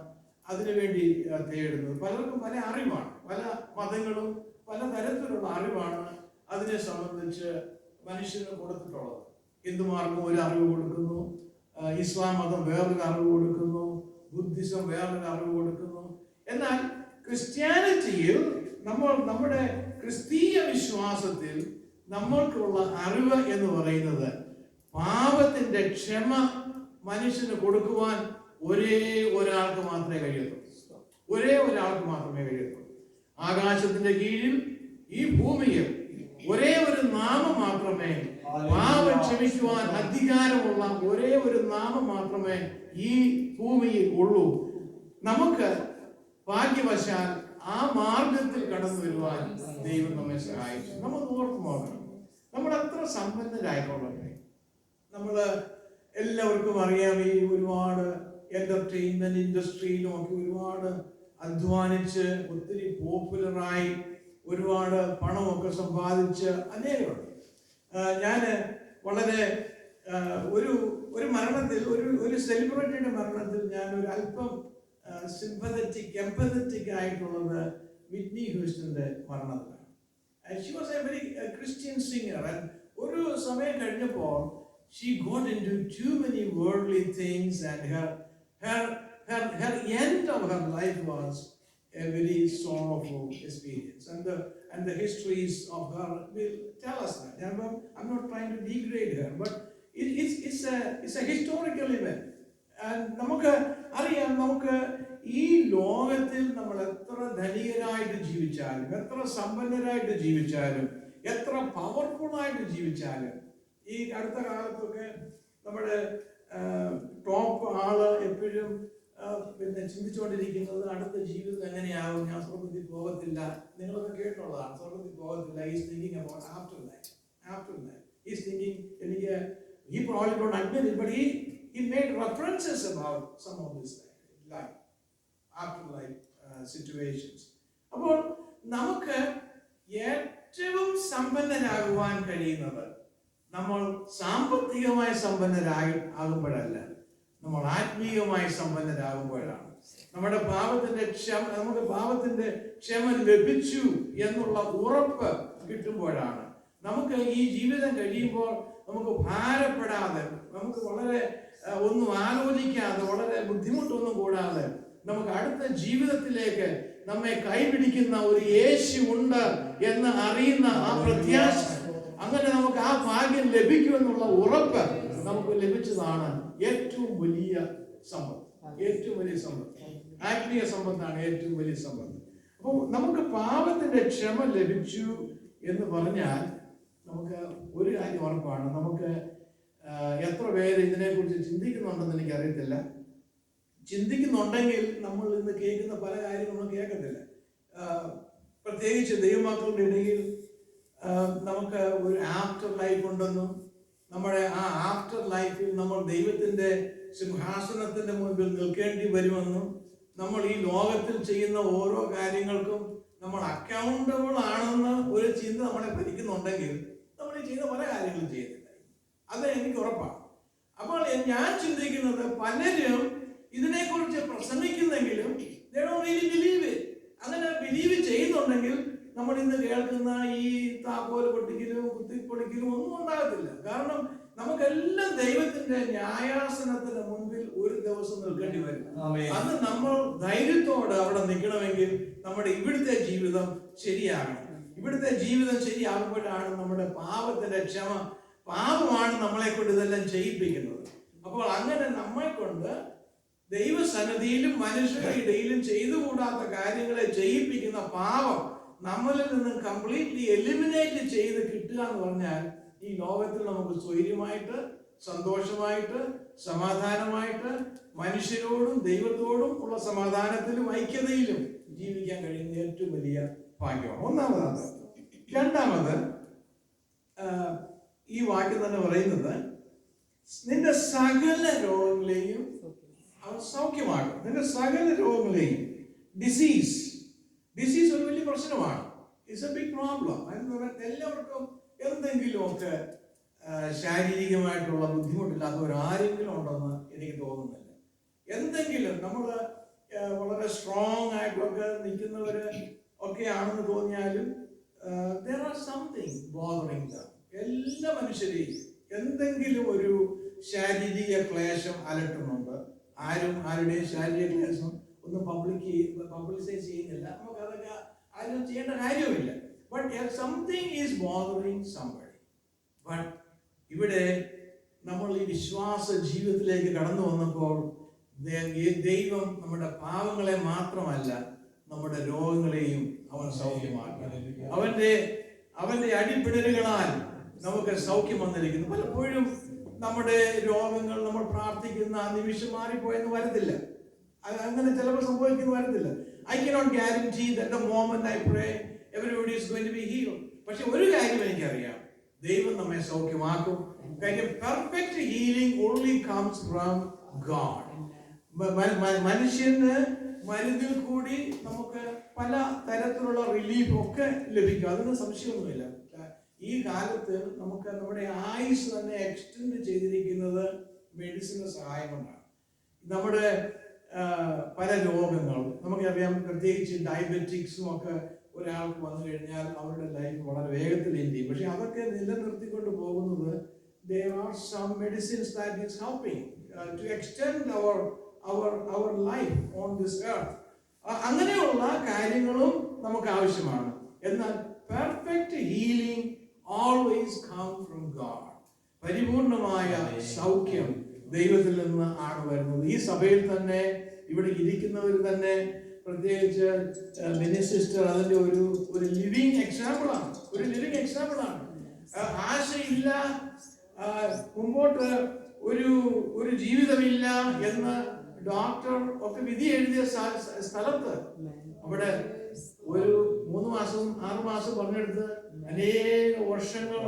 അതിനുവേണ്ടി തേടുന്നത്. പലർക്കും പല അറിവാണ്, പല മതങ്ങളും പല തരത്തിലുള്ള അറിവാണ് അതിനെ സംബന്ധിച്ച് മനുഷ്യന് കൊടുത്തിട്ടുള്ളത്. ഹിന്ദു മാർഗം ഒരു അറിവ് കൊടുക്കുന്നു, ഇസ്ലാം മതം വേറൊരു അറിവ് കൊടുക്കുന്നു, ബുദ്ധിസം വേറൊരു അറിവ് കൊടുക്കുന്നു. എന്നാൽ ക്രിസ്ത്യാനിറ്റിയിൽ നമ്മുടെ ക്രിസ്തീയ വിശ്വാസത്തിൽ നമ്മൾക്കുള്ള അറിവ് എന്ന് പറയുന്നത് പാപത്തിന്റെ ക്ഷമ മനുഷ്യന് കൊടുക്കുവാൻ ഒരേ ഒരാൾക്ക് മാത്രമേ കഴിയത്തുള്ളൂ. ആകാശത്തിന്റെ കീഴിൽ ഈ ഭൂമിയിൽ ഒരേ ഒരു നാമം മാത്രമേ പാപം ക്ഷമിക്കുവാൻ അധികാരമുള്ള ഒരേ ഒരു നാമം മാത്രമേ ഈ ഭൂമിയിൽ ഉള്ളൂ. നമുക്ക് ഭാഗ്യവശാൽ ആ മാർഗത്തിൽ കടന്നു വരുവാൻ ദൈവം നമ്മെ സഹായിച്ചു. നമ്മൾ ഓർത്ത് നോക്കണം, നമ്മൾ എത്ര സമ്പന്നരായിക്കൊള്ളട്ടെ, നമ്മള് എല്ലാവർക്കും അറിയാം ഈ ഒരുപാട് എന്റർടൈൻമെന്റ് ഇൻഡസ്ട്രിയിലും ഒക്കെ ഒരുപാട് അധ്വാനിച്ച് ഒത്തിരി പോപ്പുലറായി ഒരുപാട് പണമൊക്കെ സമ്പാദിച്ച് അനേകരുണ്ട്. ഞാൻ വളരെ ഒരു മരണത്തിൽ ഒരു സെലിബ്രിറ്റിയുടെ മരണത്തിൽ ഞാൻ ഒരു അല്പം എംപതറ്റിക് ആയിട്ടുള്ളത് Whitney ഹ്യൂസ്റ്റന്റെ മരണത്തിലാണ്. She was a very Christian singer, and ഒരു സമയം കഴിഞ്ഞപ്പോൾ she got into too many worldly things, and her end of her life was a very sorrowful experience, and the histories of her will tell us that. I'm not trying to degrade her, but it's a historical event. And നമുക്ക് അറിയാം, നമുക്ക് ഈ ലോകത്തിൽ നമ്മൾ എത്ര ധനികരായിട്ട് ജീവിച്ചാലും, എത്ര സമ്പന്നരായിട്ട് ജീവിച്ചാലും, എത്ര പവർഫുൾ ആയിട്ട് ജീവിച്ചാലും, ഈ അടുത്ത കാലത്തൊക്കെ നമ്മുടെ ടോപ്പ് ആള് എപ്പോഴും ചിന്തിച്ചുകൊണ്ടിരിക്കുന്നത് അടുത്ത ജീവിതം എങ്ങനെയാവും, ഞാൻ സ്വർഗത്തിൽ പോകത്തില്ല. നിങ്ങളൊക്കെ കേട്ടുള്ളതാണ്, സ്വർഗത്തിൽ പോകത്തില്ല. Is thinking about after life. Is thinking, എനിക്ക് he probably don't admit it, but he made references about some of this life, afterlife situations. അപ്പോൾ നമുക്ക് ഏറ്റവും സമ്പന്നരാകുവാൻ കഴിയുന്നത് നമ്മൾ സാമ്പത്തികമായി ആകുമ്പോഴല്ല, നമ്മൾ ആത്മീയമായി സമ്പന്നരാകുമ്പോഴാണ്. നമുക്ക് പാപത്തിന്റെ ക്ഷമ ലഭിച്ചു എന്നുള്ള ഉറപ്പ് കിട്ടുമ്പോഴാണ്. നമുക്ക് ഈ ജീവിതം കഴിയുമ്പോൾ നമുക്ക് ഭാരപ്പെടാതെ, നമുക്ക് വളരെ ഒന്നും ആലോചിക്കാതെ, വളരെ ബുദ്ധിമുട്ടൊന്നും കൂടാതെ നമുക്ക് അടുത്ത ജീവിതത്തിലേക്ക് നമ്മെ കൈപിടിക്കുന്ന ഒരു യേശു ഉണ്ട് എന്ന് അറിയുന്ന ആ പ്രത്യാശ, അങ്ങനെ നമുക്ക് ആ ഭാഗ്യം ലഭിക്കുമെന്നുള്ള ഉറപ്പ് നമുക്ക് ലഭിച്ചതാണ് ഏറ്റവും വലിയ സമ്പത്ത്. ആത്മീയ സമ്പത്താണ് ഏറ്റവും വലിയ സമ്പത്ത്. അപ്പോൾ നമുക്ക് പാപത്തിന്റെ ക്ഷമ ലഭിച്ചു എന്ന് പറഞ്ഞാൽ നമുക്ക് ഒരു കാര്യം ഉറപ്പാണ്. നമുക്ക് എത്ര പേര് ഇതിനെക്കുറിച്ച് ചിന്തിക്കുന്നുണ്ടെന്ന് എനിക്കറിയത്തില്ല. ചിന്തിക്കുന്നുണ്ടെങ്കിൽ നമ്മൾ ഇന്ന് കേൾക്കുന്ന പല കാര്യങ്ങളും കേൾക്കത്തില്ല. പ്രത്യേകിച്ച് ദൈവമക്കളുടെ ഇടയിൽ നമുക്ക് ഒരു ആഫ്റ്റർ ലൈഫ് ഉണ്ടെന്നും, നമ്മുടെ ആ ആഫ്റ്റർ ലൈഫിൽ നമ്മൾ ദൈവത്തിന്റെ സിംഹാസനത്തിന്റെ മുൻപിൽ നിൽക്കേണ്ടി വരുമെന്നും, നമ്മൾ ഈ ലോകത്തിൽ ചെയ്യുന്ന ഓരോ കാര്യങ്ങൾക്കും നമ്മൾ അക്കൗണ്ടബിൾ ആണെന്ന് ഒരു ചിന്ത നമ്മളെ ഭരിക്കുന്നുണ്ടെങ്കിൽ നമ്മൾ ഈ ചെയ്യുന്ന പല കാര്യങ്ങളും ചെയ്യുന്നില്ല. അത് എനിക്ക് ഉറപ്പാണ്. അപ്പോൾ ഞാൻ ചിന്തിക്കുന്നത് പലരും ഇതിനെക്കുറിച്ച് പ്രസംഗിക്കുന്നെങ്കിലും they don't really believe it. അങ്ങനെ ബിലീവ് ചെയ്യുന്നുണ്ടെങ്കിൽ നമ്മൾ ഇന്ന് കേൾക്കുന്ന ഈ താക്കോല് പൊട്ടിക്കലും കുത്തിപ്പൊളിക്കലും ഒന്നും ഉണ്ടാകത്തില്ല. കാരണം നമുക്കെല്ലാം ദൈവത്തിന്റെ ന്യായാസനത്തിന് മുൻപിൽ ഒരു ദിവസം നിൽക്കേണ്ടി വരും. അത് നമ്മൾ ധൈര്യത്തോടെ അവിടെ നിൽക്കണമെങ്കിൽ നമ്മുടെ ഇവിടുത്തെ ജീവിതം ശരിയാകണം. ഇവിടുത്തെ ജീവിതം ശരിയാകുമ്പോഴാണ് നമ്മുടെ പാപത്തിന്റെ ക്ഷമ, പാപമാണ് നമ്മളെ കൊണ്ട് ഇതെല്ലാം ചെയ്യിപ്പിക്കുന്നത്. അപ്പോൾ അങ്ങനെ നമ്മളെ കൊണ്ട് ദൈവസന്നിധിയിലും മനുഷ്യരുടെ ഇടയിലും ചെയ്തുകൂടാത്ത കാര്യങ്ങളെ ചെയ്യിപ്പിക്കുന്ന പാപം നമ്മളിൽ നിന്നും കംപ്ലീറ്റ്ലി എലിമിനേറ്റ് ചെയ്ത് കിട്ടുക എന്ന് പറഞ്ഞാൽ ഈ ലോകത്തിൽ നമുക്ക് സ്വൈര്യമായിട്ട്, സന്തോഷമായിട്ട്, സമാധാനമായിട്ട്, മനുഷ്യരോടും ദൈവത്തോടും ഉള്ള സമാധാനത്തിലും ഐക്യതയിലും ജീവിക്കാൻ കഴിയുന്ന ഏറ്റവും വലിയ ഭാഗ്യമാണ്. ഒന്നാമത്. രണ്ടാമത്, ഈ വാക്യം തന്നെ പറയുന്നത് നിന്റെ സകല രോഗങ്ങളെയും അവൻ സൗഖ്യമാകും. നിന്റെ സകല രോഗങ്ങളെയും. ഡിസീസ് ഒരു വലിയ പ്രശ്നമാണ്. It's a big problem. അതെന്ന് പറഞ്ഞാൽ എല്ലാവർക്കും എന്തെങ്കിലുമൊക്കെ ശാരീരികമായിട്ടുള്ള ബുദ്ധിമുട്ടില്ലാത്തവർ ആരെങ്കിലും ഉണ്ടെന്ന് എനിക്ക് തോന്നുന്നില്ല. എന്തെങ്കിലും നമ്മൾ വളരെ സ്ട്രോങ് ആയിട്ടൊക്കെ നിൽക്കുന്നവര് ഒക്കെ ആണെന്ന് തോന്നിയാലും there are something bothering them. എല്ലാ മനുഷ്യരെയും എന്തെങ്കിലും ഒരു ശാരീരിക ക്ലേശം അലട്ടുന്നുണ്ട്. ആരുടെയും ശാരീരിക ക്ലേശം ഒന്നും പബ്ലിസൈസ് ചെയ്യുന്നില്ല. നമുക്ക് അതൊക്കെ ആരും ചെയ്യേണ്ട കാര്യമില്ല. But something is bothering somebody. But ഇവിടെ നമ്മൾ ഈ വിശ്വാസ ജീവിതത്തിലേക്ക് കടന്നു വന്നപ്പോൾ ദൈവം നമ്മുടെ പാവങ്ങളെ മാത്രമല്ല നമ്മുടെ രോഗങ്ങളെയും അവൻ സൗഖ്യമാക്കി. അവന്റെ അടിപ്പിടലുകളാൽ നമുക്ക് സൗഖ്യം വന്നിരിക്കുന്നു. പലപ്പോഴും നമ്മുടെ രോഗങ്ങൾ നമ്മൾ പ്രാർത്ഥിക്കുന്ന ആ നിമിഷം മാറിപ്പോയെന്ന് വരത്തില്ല. അങ്ങനെ ചിലപ്പോൾ സംഭവിക്കുന്നു വരത്തില്ല. I cannot guarantee that the moment I pray everybody is going to be healed. പക്ഷെ ഒരു കാര്യം എനിക്കറിയാം, ദൈവം നമ്മെ സൗഖ്യമാക്കും. കാര്യം perfect healing only comes from God. മനുഷ്യന് മരുന്നിൽ കൂടി നമുക്ക് പല തരത്തിലുള്ള റിലീഫ് ഒക്കെ ലഭിക്കും, അതിന് സംശയമൊന്നുമില്ല. ഈ കാലത്ത് നമുക്ക് നമ്മുടെ ആയുസ് തന്നെ എക്സ്റ്റെൻഡ് ചെയ്തിരിക്കുന്നത് മെഡിസിന്റെ സഹായം കൊണ്ടാണ്. നമ്മുടെ പല രോഗങ്ങളും നമുക്കറിയാം, പ്രത്യേകിച്ച് ഡയബറ്റിക്സും ഒക്കെ ഒരാൾക്ക് വന്നു കഴിഞ്ഞാൽ അവരുടെ ലൈഫ് വളരെ വേഗത്തിൽ എൻഡ് ചെയ്യും. പക്ഷെ അതൊക്കെ നിലനിർത്തിക്കൊണ്ട് പോകുന്നത് there are some medicines that is helping to extend our life on this earth. അങ്ങനെയുള്ള കാര്യങ്ങളും നമുക്ക് ആവശ്യമാണ്. എന്നാൽ perfect healing always come from God. പരിപൂർണമായ സൗഖ്യം ദൈവത്തിൽ നിന്ന് ആണ് വരുന്നത്. ഈ സഭയിൽ തന്നെ ഇവിടെ ഇരിക്കുന്നവർ തന്നെ, പ്രത്യേകിച്ച് മിനി സിസ്റ്റർ അതിന്റെ ഒരു ലിവിങ് എക്സാമ്പിളാണ്. ആശയില്ല, മുമ്പോട്ട് ഒരു ജീവിതമില്ല എന്ന് ഡോക്ടർ ഒക്കെ വിധി എഴുതിയ സ്ഥലത്ത് അവിടെ ഒരു 3 മാസം 6 മാസം പറഞ്ഞെടുത്ത് അനേക വർഷങ്ങൾ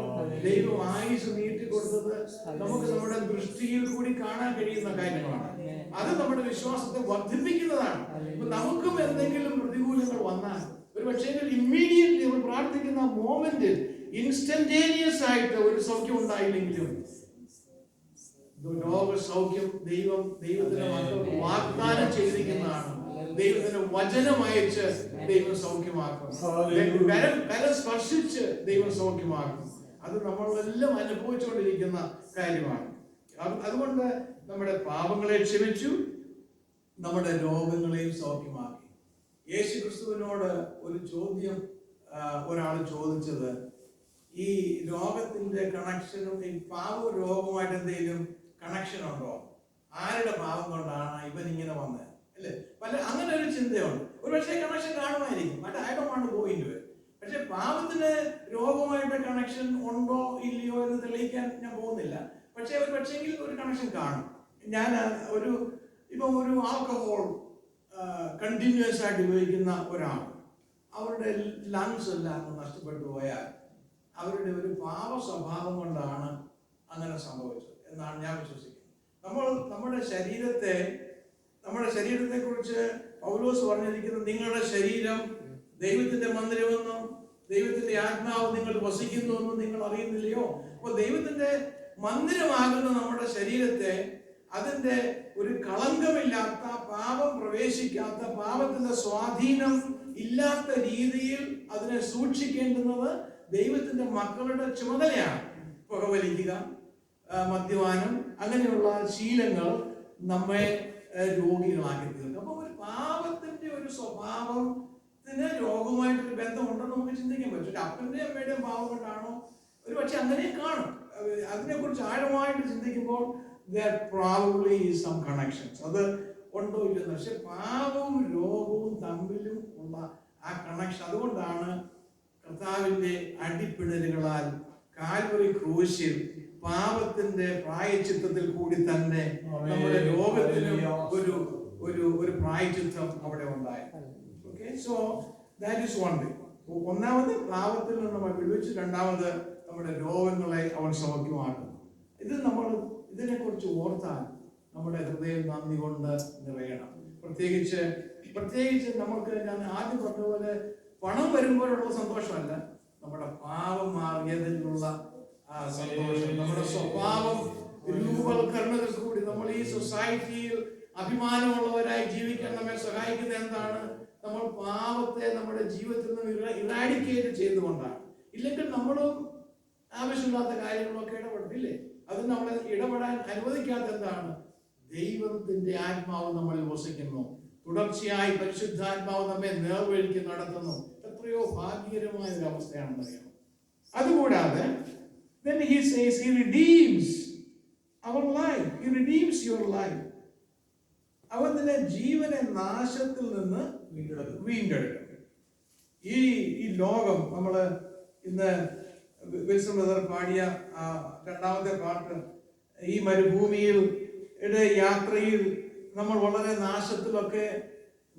ദൈവം ആയുസ് നീട്ടിക്കൊടുത്തത് നമുക്ക് നമ്മുടെ ദൃഷ്ടിയിൽ കൂടി കാണാൻ കഴിയുന്ന കാര്യങ്ങളാണ്. അത് നമ്മുടെ വിശ്വാസത്തെ വർദ്ധിപ്പിക്കുന്നതാണ്. ഇപ്പൊ നമുക്കും എന്തെങ്കിലും പ്രതികൂലങ്ങൾ വന്നാൽ ഒരു പക്ഷേ ഇമ്മീഡിയറ്റ്ലി നമ്മൾ പ്രാർത്ഥിക്കുന്ന മോമെന്റിൽ ഇൻസ്റ്റന്റേനിയസ് ആയിട്ട് ഒരു സൗഖ്യം ഉണ്ടായില്ലെങ്കിലും രോഗസൗഖ്യം ദൈവത്തിന്റെ മക്കൾക്ക് വാഗ്ദാനം ചെയ്തിരിക്കുന്നതാണ്. ദൈവത്തിന്റെ വചനം അയച്ച് ദൈവം സൗഖ്യമാക്കും. കരം സ്പർശിച്ച് ദൈവം സൗഖ്യമാക്കും. അത് നമ്മളെല്ലാം അനുഭവിച്ചുകൊണ്ടിരിക്കുന്ന കാര്യമാണ്. അതുകൊണ്ട് നമ്മുടെ പാപങ്ങളെ ക്ഷമിച്ചു, നമ്മുടെ രോഗങ്ങളെയും സൗഖ്യമാക്കി. യേശു ക്രിസ്തുവിനോട് ഒരു ചോദ്യം ഒരാൾ ചോദിച്ചത്, ഈ രോഗത്തിന്റെ കണക്ഷനും ഈ പാവ രോഗവുമായിട്ട് എന്തെങ്കിലും കണക്ഷൻ ഉണ്ടോ? ആരുടെ പാവം കൊണ്ടാണ് ഇവൻ ഇങ്ങനെ വന്നത്? അല്ലേ? അങ്ങനെ ഒരു ചിന്തയുണ്ട്. ഒരു പക്ഷേ കണക്ഷൻ കാണുമായിരിക്കും. പക്ഷെ പാവത്തിന് രോഗമായിട്ട് കണക്ഷൻ ഉണ്ടോ ഇല്ലയോ എന്ന് തെളിയിക്കാൻ ഞാൻ പോകുന്നില്ല. പക്ഷെ ഒരു പക്ഷെങ്കിൽ ഒരു കണക്ഷൻ കാണും. ഞാൻ ഇപ്പം ഒരു ആൽക്കഹോൾ കണ്ടിന്യൂസ് ആയിട്ട് ഉപയോഗിക്കുന്ന ഒരാൾ, അവരുടെ ലങ്സ് എല്ലാം നഷ്ടപ്പെട്ടു പോയാൽ അവരുടെ ഒരു പാവ സ്വഭാവം കൊണ്ടാണ് അങ്ങനെ സംഭവിച്ചത് എന്നാണ് ഞാൻ വിശ്വസിക്കുന്നത്. നമ്മുടെ ശരീരത്തെ കുറിച്ച് പൗലോസ് പറഞ്ഞിരിക്കുന്നത്, നിങ്ങളുടെ ശരീരം ദൈവത്തിന്റെ മന്ദിരമെന്നും ദൈവത്തിന്റെ ആത്മാവ് നിങ്ങൾ വസിക്കുന്നുവെന്നും നിങ്ങൾ അറിയുന്നില്ലയോ? അപ്പോൾ ദൈവത്തിന്റെ മന്ദിരമാകുന്ന നമ്മുടെ ശരീരത്തെ അതിന്റെ ഒരു കളങ്കമില്ലാത്ത, പാപം പ്രവേശിക്കാത്ത, പാപത്തിന്റെ സ്വാധീനം ഇല്ലാത്ത രീതിയിൽ അതിനെ സൂക്ഷിക്കേണ്ടുന്നത് ദൈവത്തിന്റെ മക്കളുടെ ചുമതലയാണ്. പുകവലിക്കുക, മദ്യപാനം, അങ്ങനെയുള്ള ശീലങ്ങൾ നമ്മെ രോഗികളാക്കി തീർക്കും. അപ്പൊ ഒരു പാപത്തിന്റെ ഒരു സ്വഭാവത്തിന് രോഗവുമായിട്ടൊരു ബന്ധമുണ്ടെന്ന് നമുക്ക് ചിന്തിക്കാൻ പറ്റും. അപ്പന്റെയും അമ്മയുടെയും പാവം കൊണ്ടാണോ? ഒരു പക്ഷെ അങ്ങനെ കാണും. അതിനെക്കുറിച്ച് ആഴമായിട്ട് ചിന്തിക്കുമ്പോൾ there probably is some connections. അത് ഉണ്ടോ ഇല്ലെന്ന്. പക്ഷെ പാപവും രോഗവും തമ്മിലും ഉള്ള ആ കണക്ഷൻ, അതുകൊണ്ടാണ് കർത്താവിന്റെ അടിപ്പിണരുകളാൽ കാൽവറി ക്രൂശിൽ പാപത്തിന്റെ പ്രായശ്ചിത്തത്തിൽ കൂടി തന്നെ നമ്മുടെ രോഗത്തിന് ഒരു ഒരു ഒരു പ്രായശ്ചിത്തം അവിടെ ഉണ്ടായി. Okay, so that is one thing. ഒന്നാമത് പാപത്തിൽ നിന്ന് നമ്മൾ വിടുവിച്ച്, രണ്ടാമത് നമ്മുടെ രോഗങ്ങളെ അവൻ സൗഖ്യമാക്കുന്നു. ഇത് നമ്മൾ ഇതിനെക്കുറിച്ച് ഓർത്താൽ നമ്മുടെ ഹൃദയം നന്ദി കൊണ്ട് നിറയണം. പ്രത്യേകിച്ച് നമുക്ക്, ഞാൻ ആദ്യം പറഞ്ഞതുപോലെ, പണം വരുമ്പോഴുള്ള സന്തോഷമല്ല, നമ്മുടെ പാപം മാറിയതിലുള്ള ആ സന്തോഷം. നമ്മുടെ സ്വഭാവം രൂപവൽക്കരണത്തിൽ കൂടി നമ്മൾ ഈ സൊസൈറ്റിയിൽ അഭിമാനമുള്ളവരായി ജീവിക്കാൻ നമ്മെ സഹായിക്കുന്നത് എന്താണ്? നമ്മൾ പാപത്തെ നമ്മുടെ ജീവിതത്തിൽ നിന്ന് ഇറാഡിക്കേറ്റ് ചെയ്തുകൊണ്ടാണ്. ഇല്ലെങ്കിൽ നമ്മളും ആവശ്യമില്ലാത്ത കാര്യങ്ങളൊക്കെ ഇടപെടില്ലേ? അത് നമ്മളെ ഇടപെടാൻ അനുവദിക്കാത്ത എന്താണ്? ദൈവത്തിന്റെ ആത്മാവ് നമ്മളിൽ വസിക്കുന്നു. തുടർച്ചയായി പരിശുദ്ധാത്മാവ് നമ്മെ നേർവഴിക്ക് നടത്തുന്നു. എത്രയോ ഭാഗ്യകരമായ ഒരു അവസ്ഥയാണെന്ന് അറിയാം. അതുകൂടാതെ then he says he redeems our life. He redeems your life. അവൻ നിന്റെ ജീവനെ നാശത്തിൽ നിന്ന് വീണ്ടെടുക്കും. ഈ ലോകം, നമ്മള് ഇന്ന് വിൽസൺ ബ്രദർ പാടിയ രണ്ടാമത്തെ പാട്ട്, ഈ മരുഭൂമിയിൽ യാത്രയിൽ നമ്മൾ വളരെ നാശത്തിലൊക്കെ,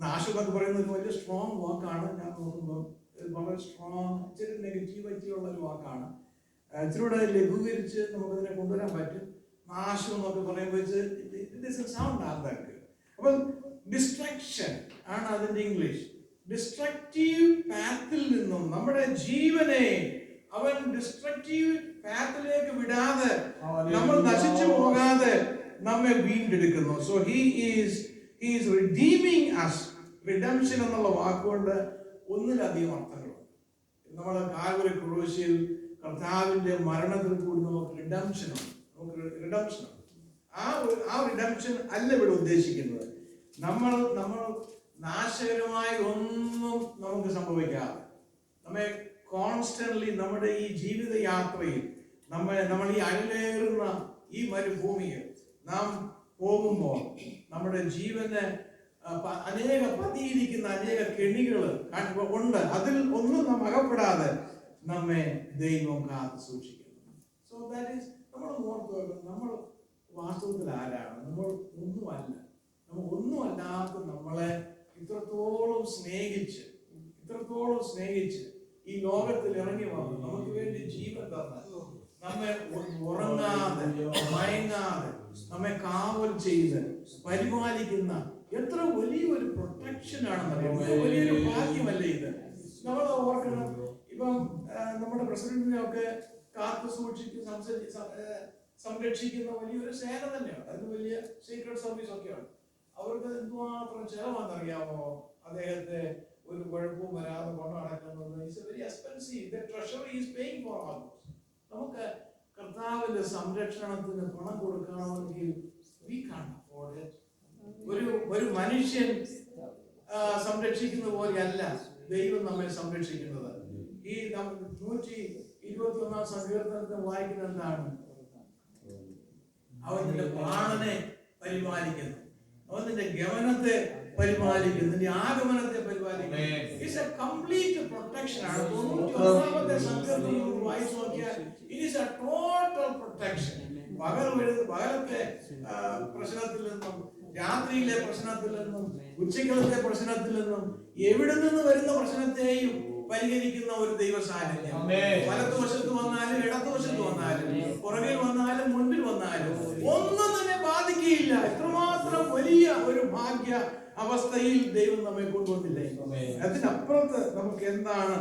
നാശം എന്നൊക്കെ പറയുന്നത് വലിയ സ്ട്രോങ് വാക്കാണ്. ഞാൻ നോക്കുമ്പോൾ വളരെ സ്ട്രോങ്, ഇച്ചിരി നെഗറ്റീവിറ്റി ഉള്ള ഒരു വാക്കാണ്. ഇച്ചിരൂടെ ലഘൂകരിച്ച് നമുക്കതിനെ കൊണ്ടുവരാൻ പറ്റും. നാശം എന്നൊക്കെ പറയുമ്പോൾ സൗണ്ട് ആർക്കാർക്ക്. അപ്പം ഡിസ്ട്രക്ഷൻ ആണ് അതിന്റെ ഇംഗ്ലീഷ്. ഡിസ്ട്രക്റ്റീവ് പാത്തിൽ നിന്നും നമ്മുടെ ജീവനെ അവൻ ഡിസ്ട്രക്റ്റീവ് പാത്തിലേക്ക് വിടാതെ, നമ്മൾ നശിച്ചു പോകാതെ നമ്മെ വീണ്ടെടുക്കുന്നു. So he is redeeming us. Redemption എന്നുള്ള വാക്കുകൊണ്ട് ഒന്നിലധികം അർത്ഥങ്ങളുണ്ട്. നമ്മൾ കാൽവരി ക്രൂശിൽ കർത്താവിന്റെ മരണത്തിൽ കൂടി നമുക്ക് റിഡംഷൻ ആ റിഡംഷൻ അല്ല ഇവിടെ ഉദ്ദേശിക്കുന്നത്. നമ്മൾ നാശകരമായ ഒന്നും നമുക്ക് സംഭവിക്കാതെ നമ്മെ കോൺസ്റ്റന്റ്ലി നമ്മുടെ ഈ ജീവിത യാത്രയിൽ നമ്മൾ ഈ അലലേറുന്ന ഈ മരുഭൂമിയിൽ നാം പോകുമ്പോൾ നമ്മുടെ ജീവന് പതിയിരിക്കുന്ന അനേക കെണികൾ ഉണ്ട്. അതിൽ ഒന്നും നാം അകപ്പെടാതെ നമ്മെ ദൈവം കാത്തു സൂക്ഷിക്കുന്നു. സോ ദാറ്റ് ഈസ്, നമ്മൾ ഓർത്ത് വെക്കണം, നമ്മൾ വാസ്തവത്തിൽ ആരാണ്? നമ്മൾ ഒന്നുമല്ലാത്ത നമ്മളെ ഇത്രത്തോളം സ്നേഹിച്ച് ഈ ലോകത്തിൽ ഇറങ്ങി വന്നു നമുക്ക് വേണ്ടി ജീവൻ തന്ന, നമ്മെ ഉറങ്ങാതെ മയങ്ങാതെ നമ്മെ കാവൽ ചെയ്ത് പരിപാലിക്കുന്ന എത്ര വലിയൊരു പ്രൊട്ടക്ഷൻ ആണെന്നറിയാം. വലിയൊരു ഭാഗ്യമല്ലേ ഇത്? നമ്മൾ ഓർക്കണം, ഇപ്പം നമ്മുടെ പ്രസിഡന്റിനെ ഒക്കെ കാത്തു സൂക്ഷിക്കുന്ന സംരക്ഷിക്കുന്ന വലിയൊരു സേന തന്നെയാണ്. അതിന് വലിയ സീക്രട്ട് സർവീസ് ഒക്കെയാണ്. അവർക്ക് എന്തുമാത്രം ചെലവാണെന്നറിയാമോ? അദ്ദേഹത്തെ ഒരു കുഴപ്പവും വരാതെ കൊണ്ട് നടക്കുന്നത്. It's very expensive. The treasury is paying for all. നമുക്ക് കർത്താവിന്റെ സംരക്ഷണത്തിന് പണം കൊടുക്കണമെങ്കിൽ we can't afford it. ഒരു മനുഷ്യൻ സംരക്ഷിക്കുന്ന പോലെയല്ല ദൈവം നമ്മെ സംരക്ഷിക്കുന്നത്. ഈ 121 സങ്കീർത്തനത്തിൽ വായിക്കുന്നത് എന്താണ്? അവൻ നിന്റെ പ്രാണനെ പരിപാലിക്കുന്നു, അവൻ നിന്റെ ഗമനത്തെ പരിപാലിക്കുന്നു, നിന്റെ ആഗമനത്തെ പരിപാലിക്കുന്നു. ഇറ്റ്സ് എ കംപ്ലീറ്റ് പ്രൊട്ടക്ഷൻ ആണ്. 91 സങ്കീർത്തനം വായിച്ചു നോക്കിയാൽ it is a total protection. പകലത്തെ പ്രശ്നത്തിൽ നിന്നും, രാത്രിയിലെ പ്രശ്നത്തിൽ നിന്നും, ഉച്ചക്കലത്തെ പ്രശ്നത്തിൽ നിന്നും, എവിടെ നിന്ന് വരുന്ന പ്രശ്നത്തെയും പരിഹരിക്കുന്ന ഒരു ദൈവസാന്നിധ്യം. വലത്തുവശത്ത് വന്നാലും ഇടതുവശത്ത് വന്നാലും പുറകിൽ വന്നാലും മുൻപിൽ വന്നാലും ഒന്നും തന്നെ ബാധിക്കുകയില്ല. എത്രമാത്രം വലിയ ഒരു ഭാഗ്യ അവസ്ഥയിൽ ദൈവം നമ്മെ കൊണ്ടുവന്നില്ലേ? അതിനപ്പുറത്ത് നമുക്ക് എന്താണ്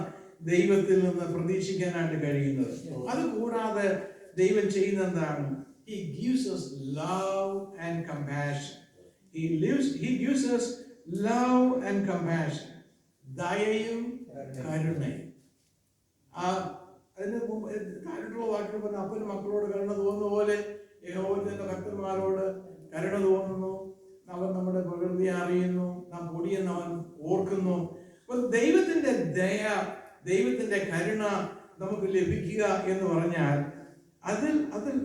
ദൈവത്തിൽ നിന്ന് പ്രതീക്ഷിക്കാനായിട്ട് കഴിയുന്നത്? അതുകൂടാതെ ദൈവം ചെയ്യുന്ന എന്താണ്? He gives us love and compassion. He gives us love and compassion. ദയയും കരുണയും. അതിന് മുമ്പ് താഴോട്ടുള്ള വാക്കുകൾ പറഞ്ഞ അപ്പന് മക്കളോട് കരുണ തോന്നുന്ന പോലെ യഹോവയുടെ ഭക്തന്മാരോട് കരുണ തോന്നുന്നു. അവൻ നമ്മുടെ പ്രകൃതിയെ അറിയുന്നു, നാം പൊടിയെന്ന് അവൻ ഓർക്കുന്നു. അപ്പൊ ദൈവത്തിന്റെ ദയ, ദൈവത്തിന്റെ കരുണ നമുക്ക് ലഭിക്കുക എന്ന് പറഞ്ഞാൽ അതിൽ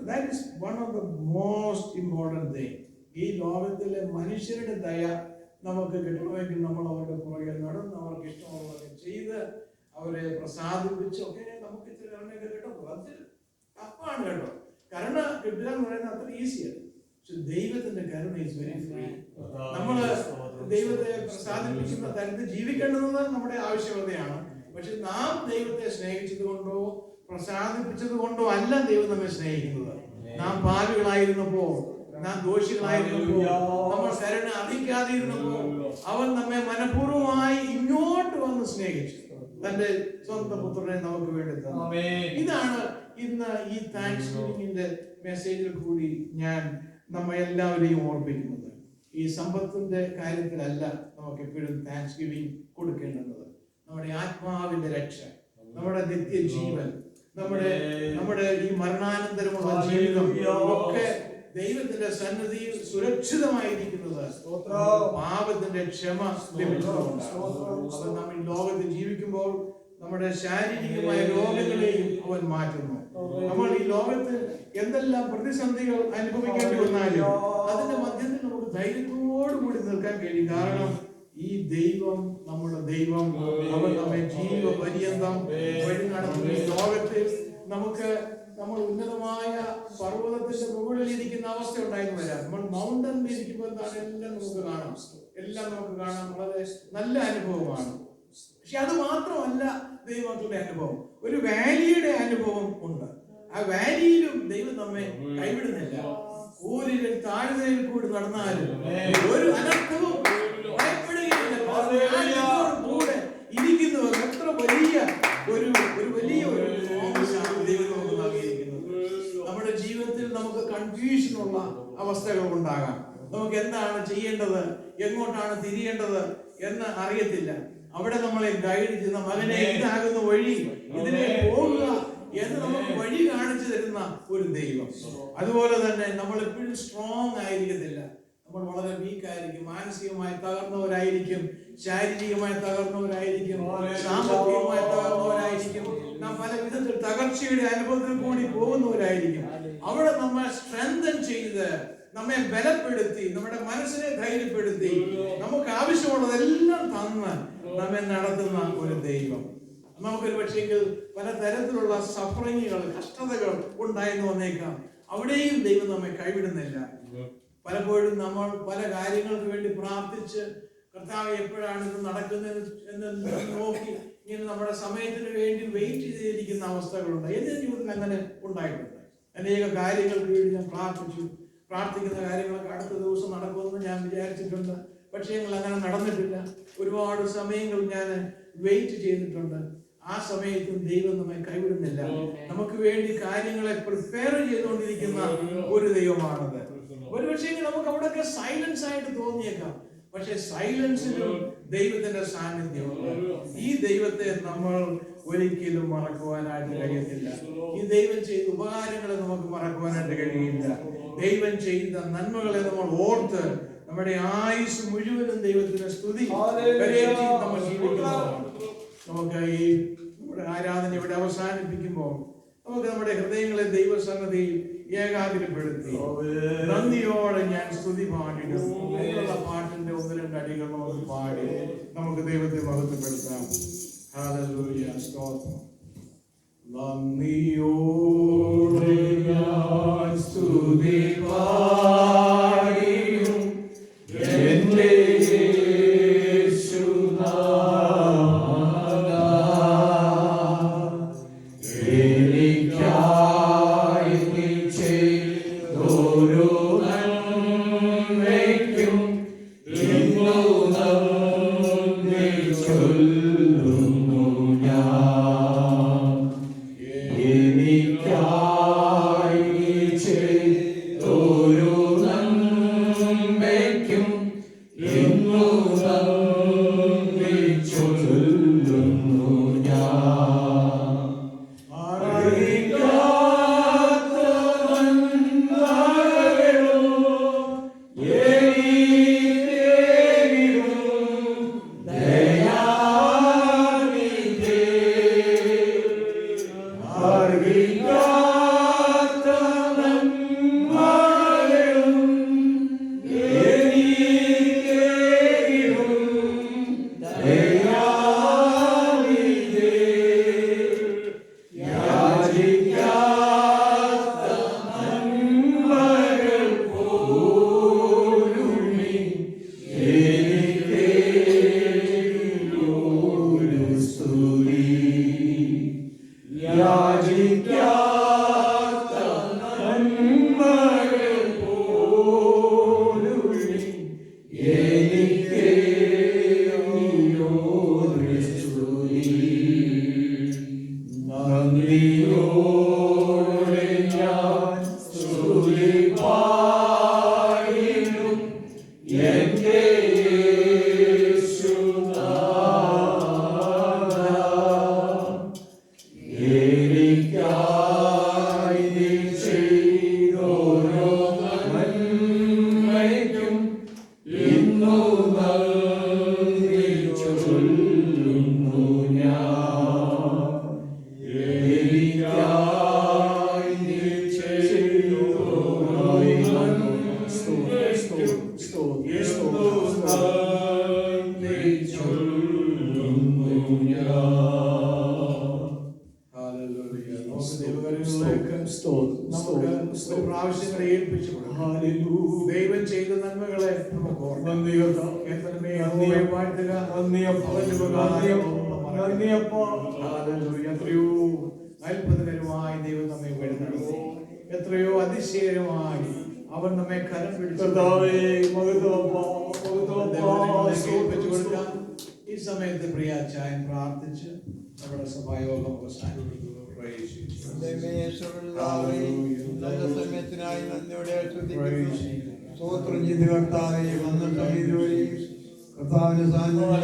that is one of the most important thing. ഈ ലോകത്തിലെ മനുഷ്യരുടെ ദയ നമുക്ക് കിട്ടണമെങ്കിൽ നമ്മൾ അവരുടെ പുറകെ നടന്ന് അവർക്ക് ഇഷ്ടമുള്ളതൊക്കെ ചെയ്ത് അവരെ പ്രസാദിപ്പിച്ച് ഒക്കെ നമുക്ക് ഇച്ചിരി കരുണയൊക്കെ കിട്ടും. അത് തപ്പാണ് കേട്ടോ. കരുണ കിട്ടുക എന്ന് പറയുന്നത് അത്ര ഈസിയാണ്. പക്ഷെ ദൈവത്തിന്റെ കരുണ ഈസ് വെരി ഫ്രീ. നമ്മള് ദൈവത്തെ പ്രസാദിപ്പിക്കുന്ന തരത്തിൽ ജീവിക്കേണ്ടത് നമ്മുടെ ആവശ്യകതയാണ്. പക്ഷെ നാം ദൈവത്തെ സ്നേഹിച്ചത് കൊണ്ടോ പ്രസാദിപ്പിച്ചത് കൊണ്ടോ അല്ല ദൈവം നമ്മെ സ്നേഹിക്കുന്നത്. നാം പാപികളായിരുന്നപ്പോ, നാം ദോഷികളായിരുന്നപ്പോ, നമ്മൾ കരുണ അർഹിക്കാതിരുന്നപ്പോ അവൻ നമ്മെ മനഃപൂർവ്വമായി ഇങ്ങോട്ട് വന്ന് സ്നേഹിച്ചു, തന്റെ സ്വന്തം പുത്രനെ നമുക്ക് വേണ്ടി തന്നു. ഇതാണ് ഇന്ന് ഈ താങ്ക്സ് ഗിവിംഗിന്റെ മെസ്സേജിൽ കൂടി ഞാൻ നമ്മെ എല്ലാവരെയും ഓർപ്പിക്കുന്നത്. ഈ സമ്പത്തിന്റെ കാര്യത്തിലല്ല നമുക്ക് എപ്പോഴും താങ്ക്സ് ഗിവിംഗ് കൊടുക്കേണ്ടത്. നമ്മുടെ ആത്മാവിന്റെ രക്ഷ, നമ്മുടെ നിത്യജീവൻ, നമ്മുടെ ഈ മരണാനന്തരമുള്ള ജീവിതം ഒക്കെ ദൈവത്തിന്റെ സന്നിധിയിൽ സുരക്ഷിതമായിരിക്കുന്നത് പാപത്തിന്റെ ക്ഷമ ലഭിച്ചതുകൊണ്ട്. അപ്പൊ നമ്മൾ ഈ ലോകത്തിൽ ജീവിക്കുമ്പോൾ നമ്മുടെ ശാരീരികമായ രോഗങ്ങളെയും അവൻ മാറ്റുന്നു. നമ്മൾ ഈ ലോകത്തിൽ എന്തെല്ലാം പ്രതിസന്ധികൾ അനുഭവിക്കേണ്ടി വന്നാലും അതിന്റെ മധ്യത്തിൽ നമുക്ക് ധൈര്യത്തോടുകൂടി നിൽക്കാൻ കഴിയും. കാരണം ഈ ദൈവം, നമ്മുടെ ദൈവം, അവൻ നമ്മെ ജീവപര്യന്തം വഴി നടത്തുന്ന ഈ ലോകത്തിൽ നമ്മൾ ഉന്നതമായ പർവ്വതത്തിന്റെ മുകളിൽ ഇരിക്കുന്ന അവസ്ഥ ഉണ്ടായിരുന്നു വരാം. നമ്മൾ മൗണ്ടനിൽ ഇരിക്കുമ്പോൾ എല്ലാം നമുക്ക് കാണാം. വളരെ നല്ല അനുഭവമാണ്. പക്ഷെ അത് മാത്രമല്ല ദൈവത്തിന്റെ അനുഭവം. ഒരു വാലിയുടെ അനുഭവം ഉണ്ട്. ആ വാലിയിലും ദൈവം നമ്മെ കൈവിടുന്നില്ല. ഊരിൽ താഴ്വരയിൽ കൂടി നടന്നാലും ഒരു അനർത്ഥവും ഭയപ്പെടുകയില്ല. കൂടെ ഇരിക്കുന്നവർ എത്ര വലിയ ഒരു ദൈവം നമുക്ക് നൽകിയിരിക്കുന്നത്. നമ്മുടെ ജീവിതത്തിൽ നമുക്ക് കൺഫ്യൂഷനുള്ള അവസ്ഥകൾ ഉണ്ടാകാം. നമുക്ക് എന്താണ് ചെയ്യേണ്ടത്, എങ്ങോട്ടാണ് തിരിയേണ്ടത് എന്ന് അറിയത്തില്ല. അവിടെ നമ്മളെ ഗൈഡ് ചെയ്യുന്ന മകനെ ഇതാകുന്ന വഴി, ഇതിനെ പോകുക എന്ന് നമുക്ക് വഴി കാണിച്ചു തരുന്ന ഒരു ദൈവം. അതുപോലെ തന്നെ നമ്മൾ എപ്പോഴും സ്ട്രോങ് ആയിരിക്കത്തില്ല. നമ്മൾ വളരെ വീക്ക് ആയിരിക്കും, മാനസികമായി തകർന്നവരായിരിക്കും, ശാരീരികമായി തകർന്നവരായിരിക്കും, സാമ്പത്തികമായി തകർന്നവരായിരിക്കും. നാം പല വിധത്തിൽ തകർച്ചയുടെ അനുഭവത്തിൽ കൂടി പോകുന്നവരായിരിക്കും. അവിടെ നമ്മെ സ്ട്രെങ്തൻ ചെയ്ത്, നമ്മെ ബലപ്പെടുത്തി, നമ്മുടെ മനസ്സിനെ ധൈര്യപ്പെടുത്തി, നമുക്ക് ആവശ്യമുള്ളതെല്ലാം തന്ന് നമ്മെ നടത്തുന്ന ഒരു ദൈവം. നമുക്കൊരു പക്ഷെങ്കിൽ പല തരത്തിലുള്ള സഫറിങ്ങുകൾ, കഷ്ടതകൾ ഉണ്ടായെന്ന് വന്നേക്കാം. അവിടെയും ദൈവം നമ്മെ കൈവിടുന്നില്ല. പലപ്പോഴും നമ്മൾ പല കാര്യങ്ങൾക്ക് വേണ്ടി പ്രാർത്ഥിച്ച് കർത്താവ് എപ്പോഴാണ് ഇത് നടക്കുന്നത് എന്ന് നോക്കി ഇങ്ങനെ നമ്മുടെ സമയത്തിന് വേണ്ടി വെയിറ്റ് ചെയ്തിരിക്കുന്ന അവസ്ഥകളുണ്ട്. എന്റെ ജീവിതത്തിൽ അങ്ങനെ ഉണ്ടായിട്ടുണ്ട്. അനേക കാര്യങ്ങൾക്ക് വേണ്ടി ഞാൻ പ്രാർത്ഥിക്കുന്ന കാര്യങ്ങളൊക്കെ അടുത്ത ദിവസം നടക്കുമെന്ന് ഞാൻ വിചാരിച്ചിട്ടുണ്ട്. പക്ഷേ അങ്ങനെ നടന്നിട്ടില്ല. ഒരുപാട് സമയങ്ങൾ ഞാൻ വെയിറ്റ് ചെയ്തിട്ടുണ്ട്. ആ സമയത്തും ദൈവം നമ്മെ കൈവിടുന്നില്ല. നമുക്ക് വേണ്ടി കാര്യങ്ങളെ പ്രിപ്പയർ ചെയ്തുകൊണ്ടിരിക്കുന്ന ഒരു ദൈവമാണത്. ഒരുപക്ഷെ നമുക്ക് അവിടെയൊക്കെ സൈലൻസ് ആയിട്ട് തോന്നിയേക്കാം. പക്ഷെ സൈലൻസിലും ദൈവത്തിന്റെ സാന്നിധ്യമുണ്ട്. ഈ ദൈവത്തെ നമ്മൾ ഒരിക്കലും മറക്കുവാനായിട്ട് കഴിയത്തില്ല. ഈ ദൈവം ചെയ്ത ഉപകാരങ്ങളെ നമുക്ക് മറക്കുവാനായിട്ട് കഴിയില്ല. ദൈവം ചെയ്ത നന്മകളെ നമ്മൾ ഓർത്ത് നമ്മുടെ ആയുസ് മുഴുവനും ദൈവത്തിന്റെ സ്തുതി നമ്മൾ ജീവിക്കുന്നതാണ്. നമുക്ക് ഈ നമ്മുടെ ആരാധന ഇവിടെ അവസാനിപ്പിക്കുമ്പോൾ നമുക്ക് നമ്മുടെ ഹൃദയങ്ങളെ ദൈവസന്നിധിയിൽ ഏകാഗ്രപ്പെടുത്തി നന്ദിയോടെ ഞാൻ സ്തുതി പാടിടും. പാട്ടിന്റെ 1-2 അടികൾ നമുക്ക് പാടി നമുക്ക് ദൈവത്തെ മഹത്വപ്പെടുത്താം. ഹല്ലേലൂയ, സ്തോത്രം. നന്ദിയോടെ ഞാൻ സ്തുതി പാടിടും എന്റെ ും പ്രാവശ്യങ്ങളെ ഏൽപ്പിച്ചു ദൈവം ചെയ്ത നന്മകളെ നമുക്ക് ഓർമ്മ എത്രയോ അത്ഭുതകരമായി ദൈവം നമ്മെ വഴിനടത്തി, എത്രയോ അതിശയകരമായി അവൻ നമ്മെ കരം പിടിച്ചു. ഈ സമയത്ത് പ്രിയ അച്ചായൻ പ്രാർത്ഥിച്ച് നമ്മുടെ സഭായോഗം അവസാനിപ്പിക്കുന്നു. സമയത്തിനായി നന്ദിയോടെ സ്തോത്രം ചെയ്ത് കർത്താവെ വന്ന സമയത്തോടെ കർത്താവിന്റെ സാന്നിധ്യത്തെ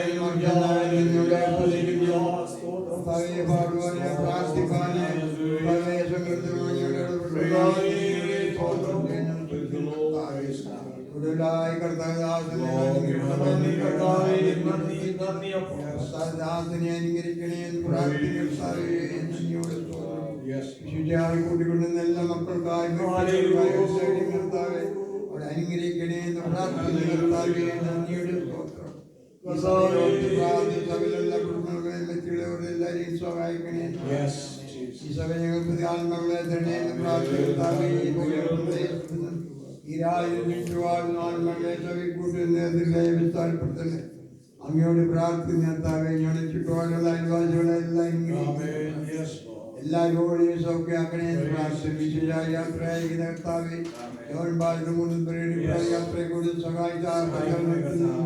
പാടുവാന് പ്രാർത്ഥിക്കാന് കൂടുതലായി കർത്താവദാസനെ അനുകരിക്കണേ എന്ന് പ്രാർത്ഥിക്കർത്താവെ കൂട്ടിക്കൊണ്ടുവന്ന എല്ലാ മക്കൾക്കായി കർത്താവെ അവിടെ അനുഗ്രഹിക്കണേ എന്ന് പ്രാർത്ഥിക്കുന്ന കർത്താവെ നന്ദിയുടെ സ്തോത്രം. സഭയിലുള്ള കുടുംബങ്ങളെയും വ്യക്തികളെ എല്ലാവരെയും സഹായിക്കണേ. ഈ സഭ ഞങ്ങൾക്ക് ആത്മാക്കളെ തരണേ എന്ന് പ്രാർത്ഥിക്കർത്താവെ ഈ രാജ്യത്തിൽ വാഴുന്ന ആത്മാക്കളെ സഭയിൽ കൂട്ടുന്നതിനെ വിസ്താരപ്പെടുത്തണേ. അങ്ങയോട് പ്രാർത്ഥിക്കുന്നതാവേ ഞങ്ങളുടെ ചുറ്റുപാടുള്ള അയൽവാസികളെ എല്ലാവരോടെയും സൗഖ്യമാക്കണേ പ്രാർത്ഥിച്ചു. യാത്ര അയക്കുന്ന കർത്താവേ യാത്രയെ കൂടി സഹായിച്ചാരോഗ്യത്തോടെ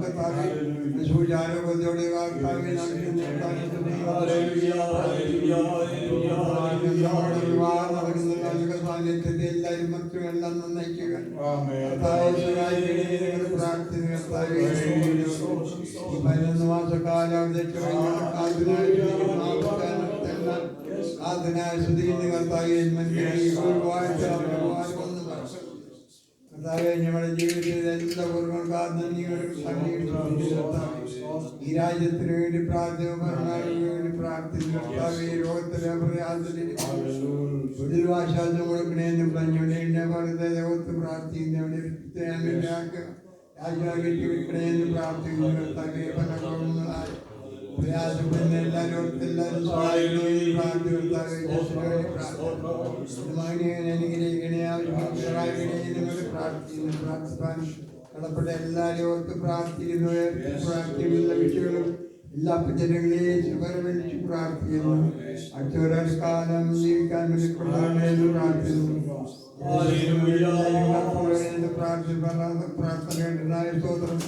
കർത്താവെ സാന്നിധ്യത്തെ എല്ലാവരും മക്കളെല്ലാം നന്നായിക്കുക. പ്രാർത്ഥന കർത്താവേ 11 മാസക്കാലം അതിനായ ശ്രദ്ധിക്കുന്ന കർത്താവെ കർത്താവെ ഞങ്ങളുടെ ജീവിതത്തിൽ എല്ലാ പൂർവ്വങ്ങൾക്കും ഈ രാജ്യത്തിന് വേണ്ടി വേണ്ടി പ്രാർത്ഥിച്ചു. കർത്താവെ രോഗത്തിലെ ഒരു ആശ്വാസം കൊടുക്കണേന്ന് പറഞ്ഞുകൊണ്ട് ദൈവത്തെ പ്രാർത്ഥിക്കുന്നവരുടെ രാജ്യവിക്കണേന്ന് പ്രാർത്ഥിക്കുന്നു. കർത്താവെ പല കുടുംബങ്ങളായി പ്രയാസപ്പെടുന്ന എല്ലാവരും കടപ്പെട്ട എല്ലാവരും ഓർത്ത് പ്രാർത്ഥിക്കുന്നു. പ്രാർത്ഥിക്കുന്ന വിഷയങ്ങളും എല്ലാ ജനങ്ങളെയും വരവഴിച്ച് പ്രാർത്ഥിക്കുന്നു. അടുത്ത ഒരാൾക്കാലം ജീവിക്കാൻ വേണ്ടി കൊണ്ടുവരണമെന്ന് പ്രാർത്ഥിക്കുന്നു. പ്രാർത്ഥനയുടേതായ സ്തോത്രം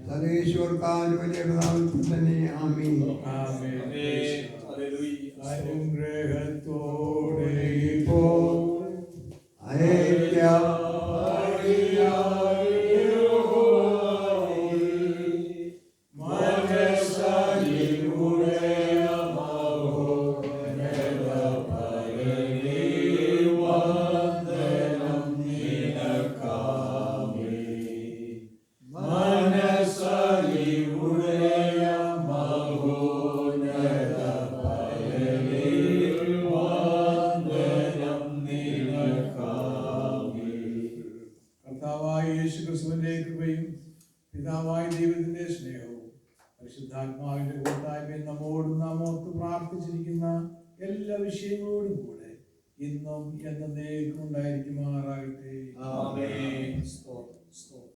സർവേശ്വർക്കാൽ വലിയ നാമത്തിൽ തന്നെ ആമീൻ. അനുഗ്രഹത്തോടെ ോ യേശു ക്രിസ്തുവിന്റെ കൃപയും പിതാവായ ദൈവത്തിന്റെ സ്നേഹവും പരിശുദ്ധാത്മാവിന്റെ കൂട്ടായ്മയും നമ്മോടും നാം ഓർത്ത് പ്രാർത്ഥിച്ചിരിക്കുന്ന എല്ലാ വിഷയങ്ങളോടും കൂടെ ഇന്നും എന്നേക്കും ഉണ്ടായിരിക്കുമാറാകട്ടെ. ആമേൻ. സ്തോത്രം, സ്തോത്രം.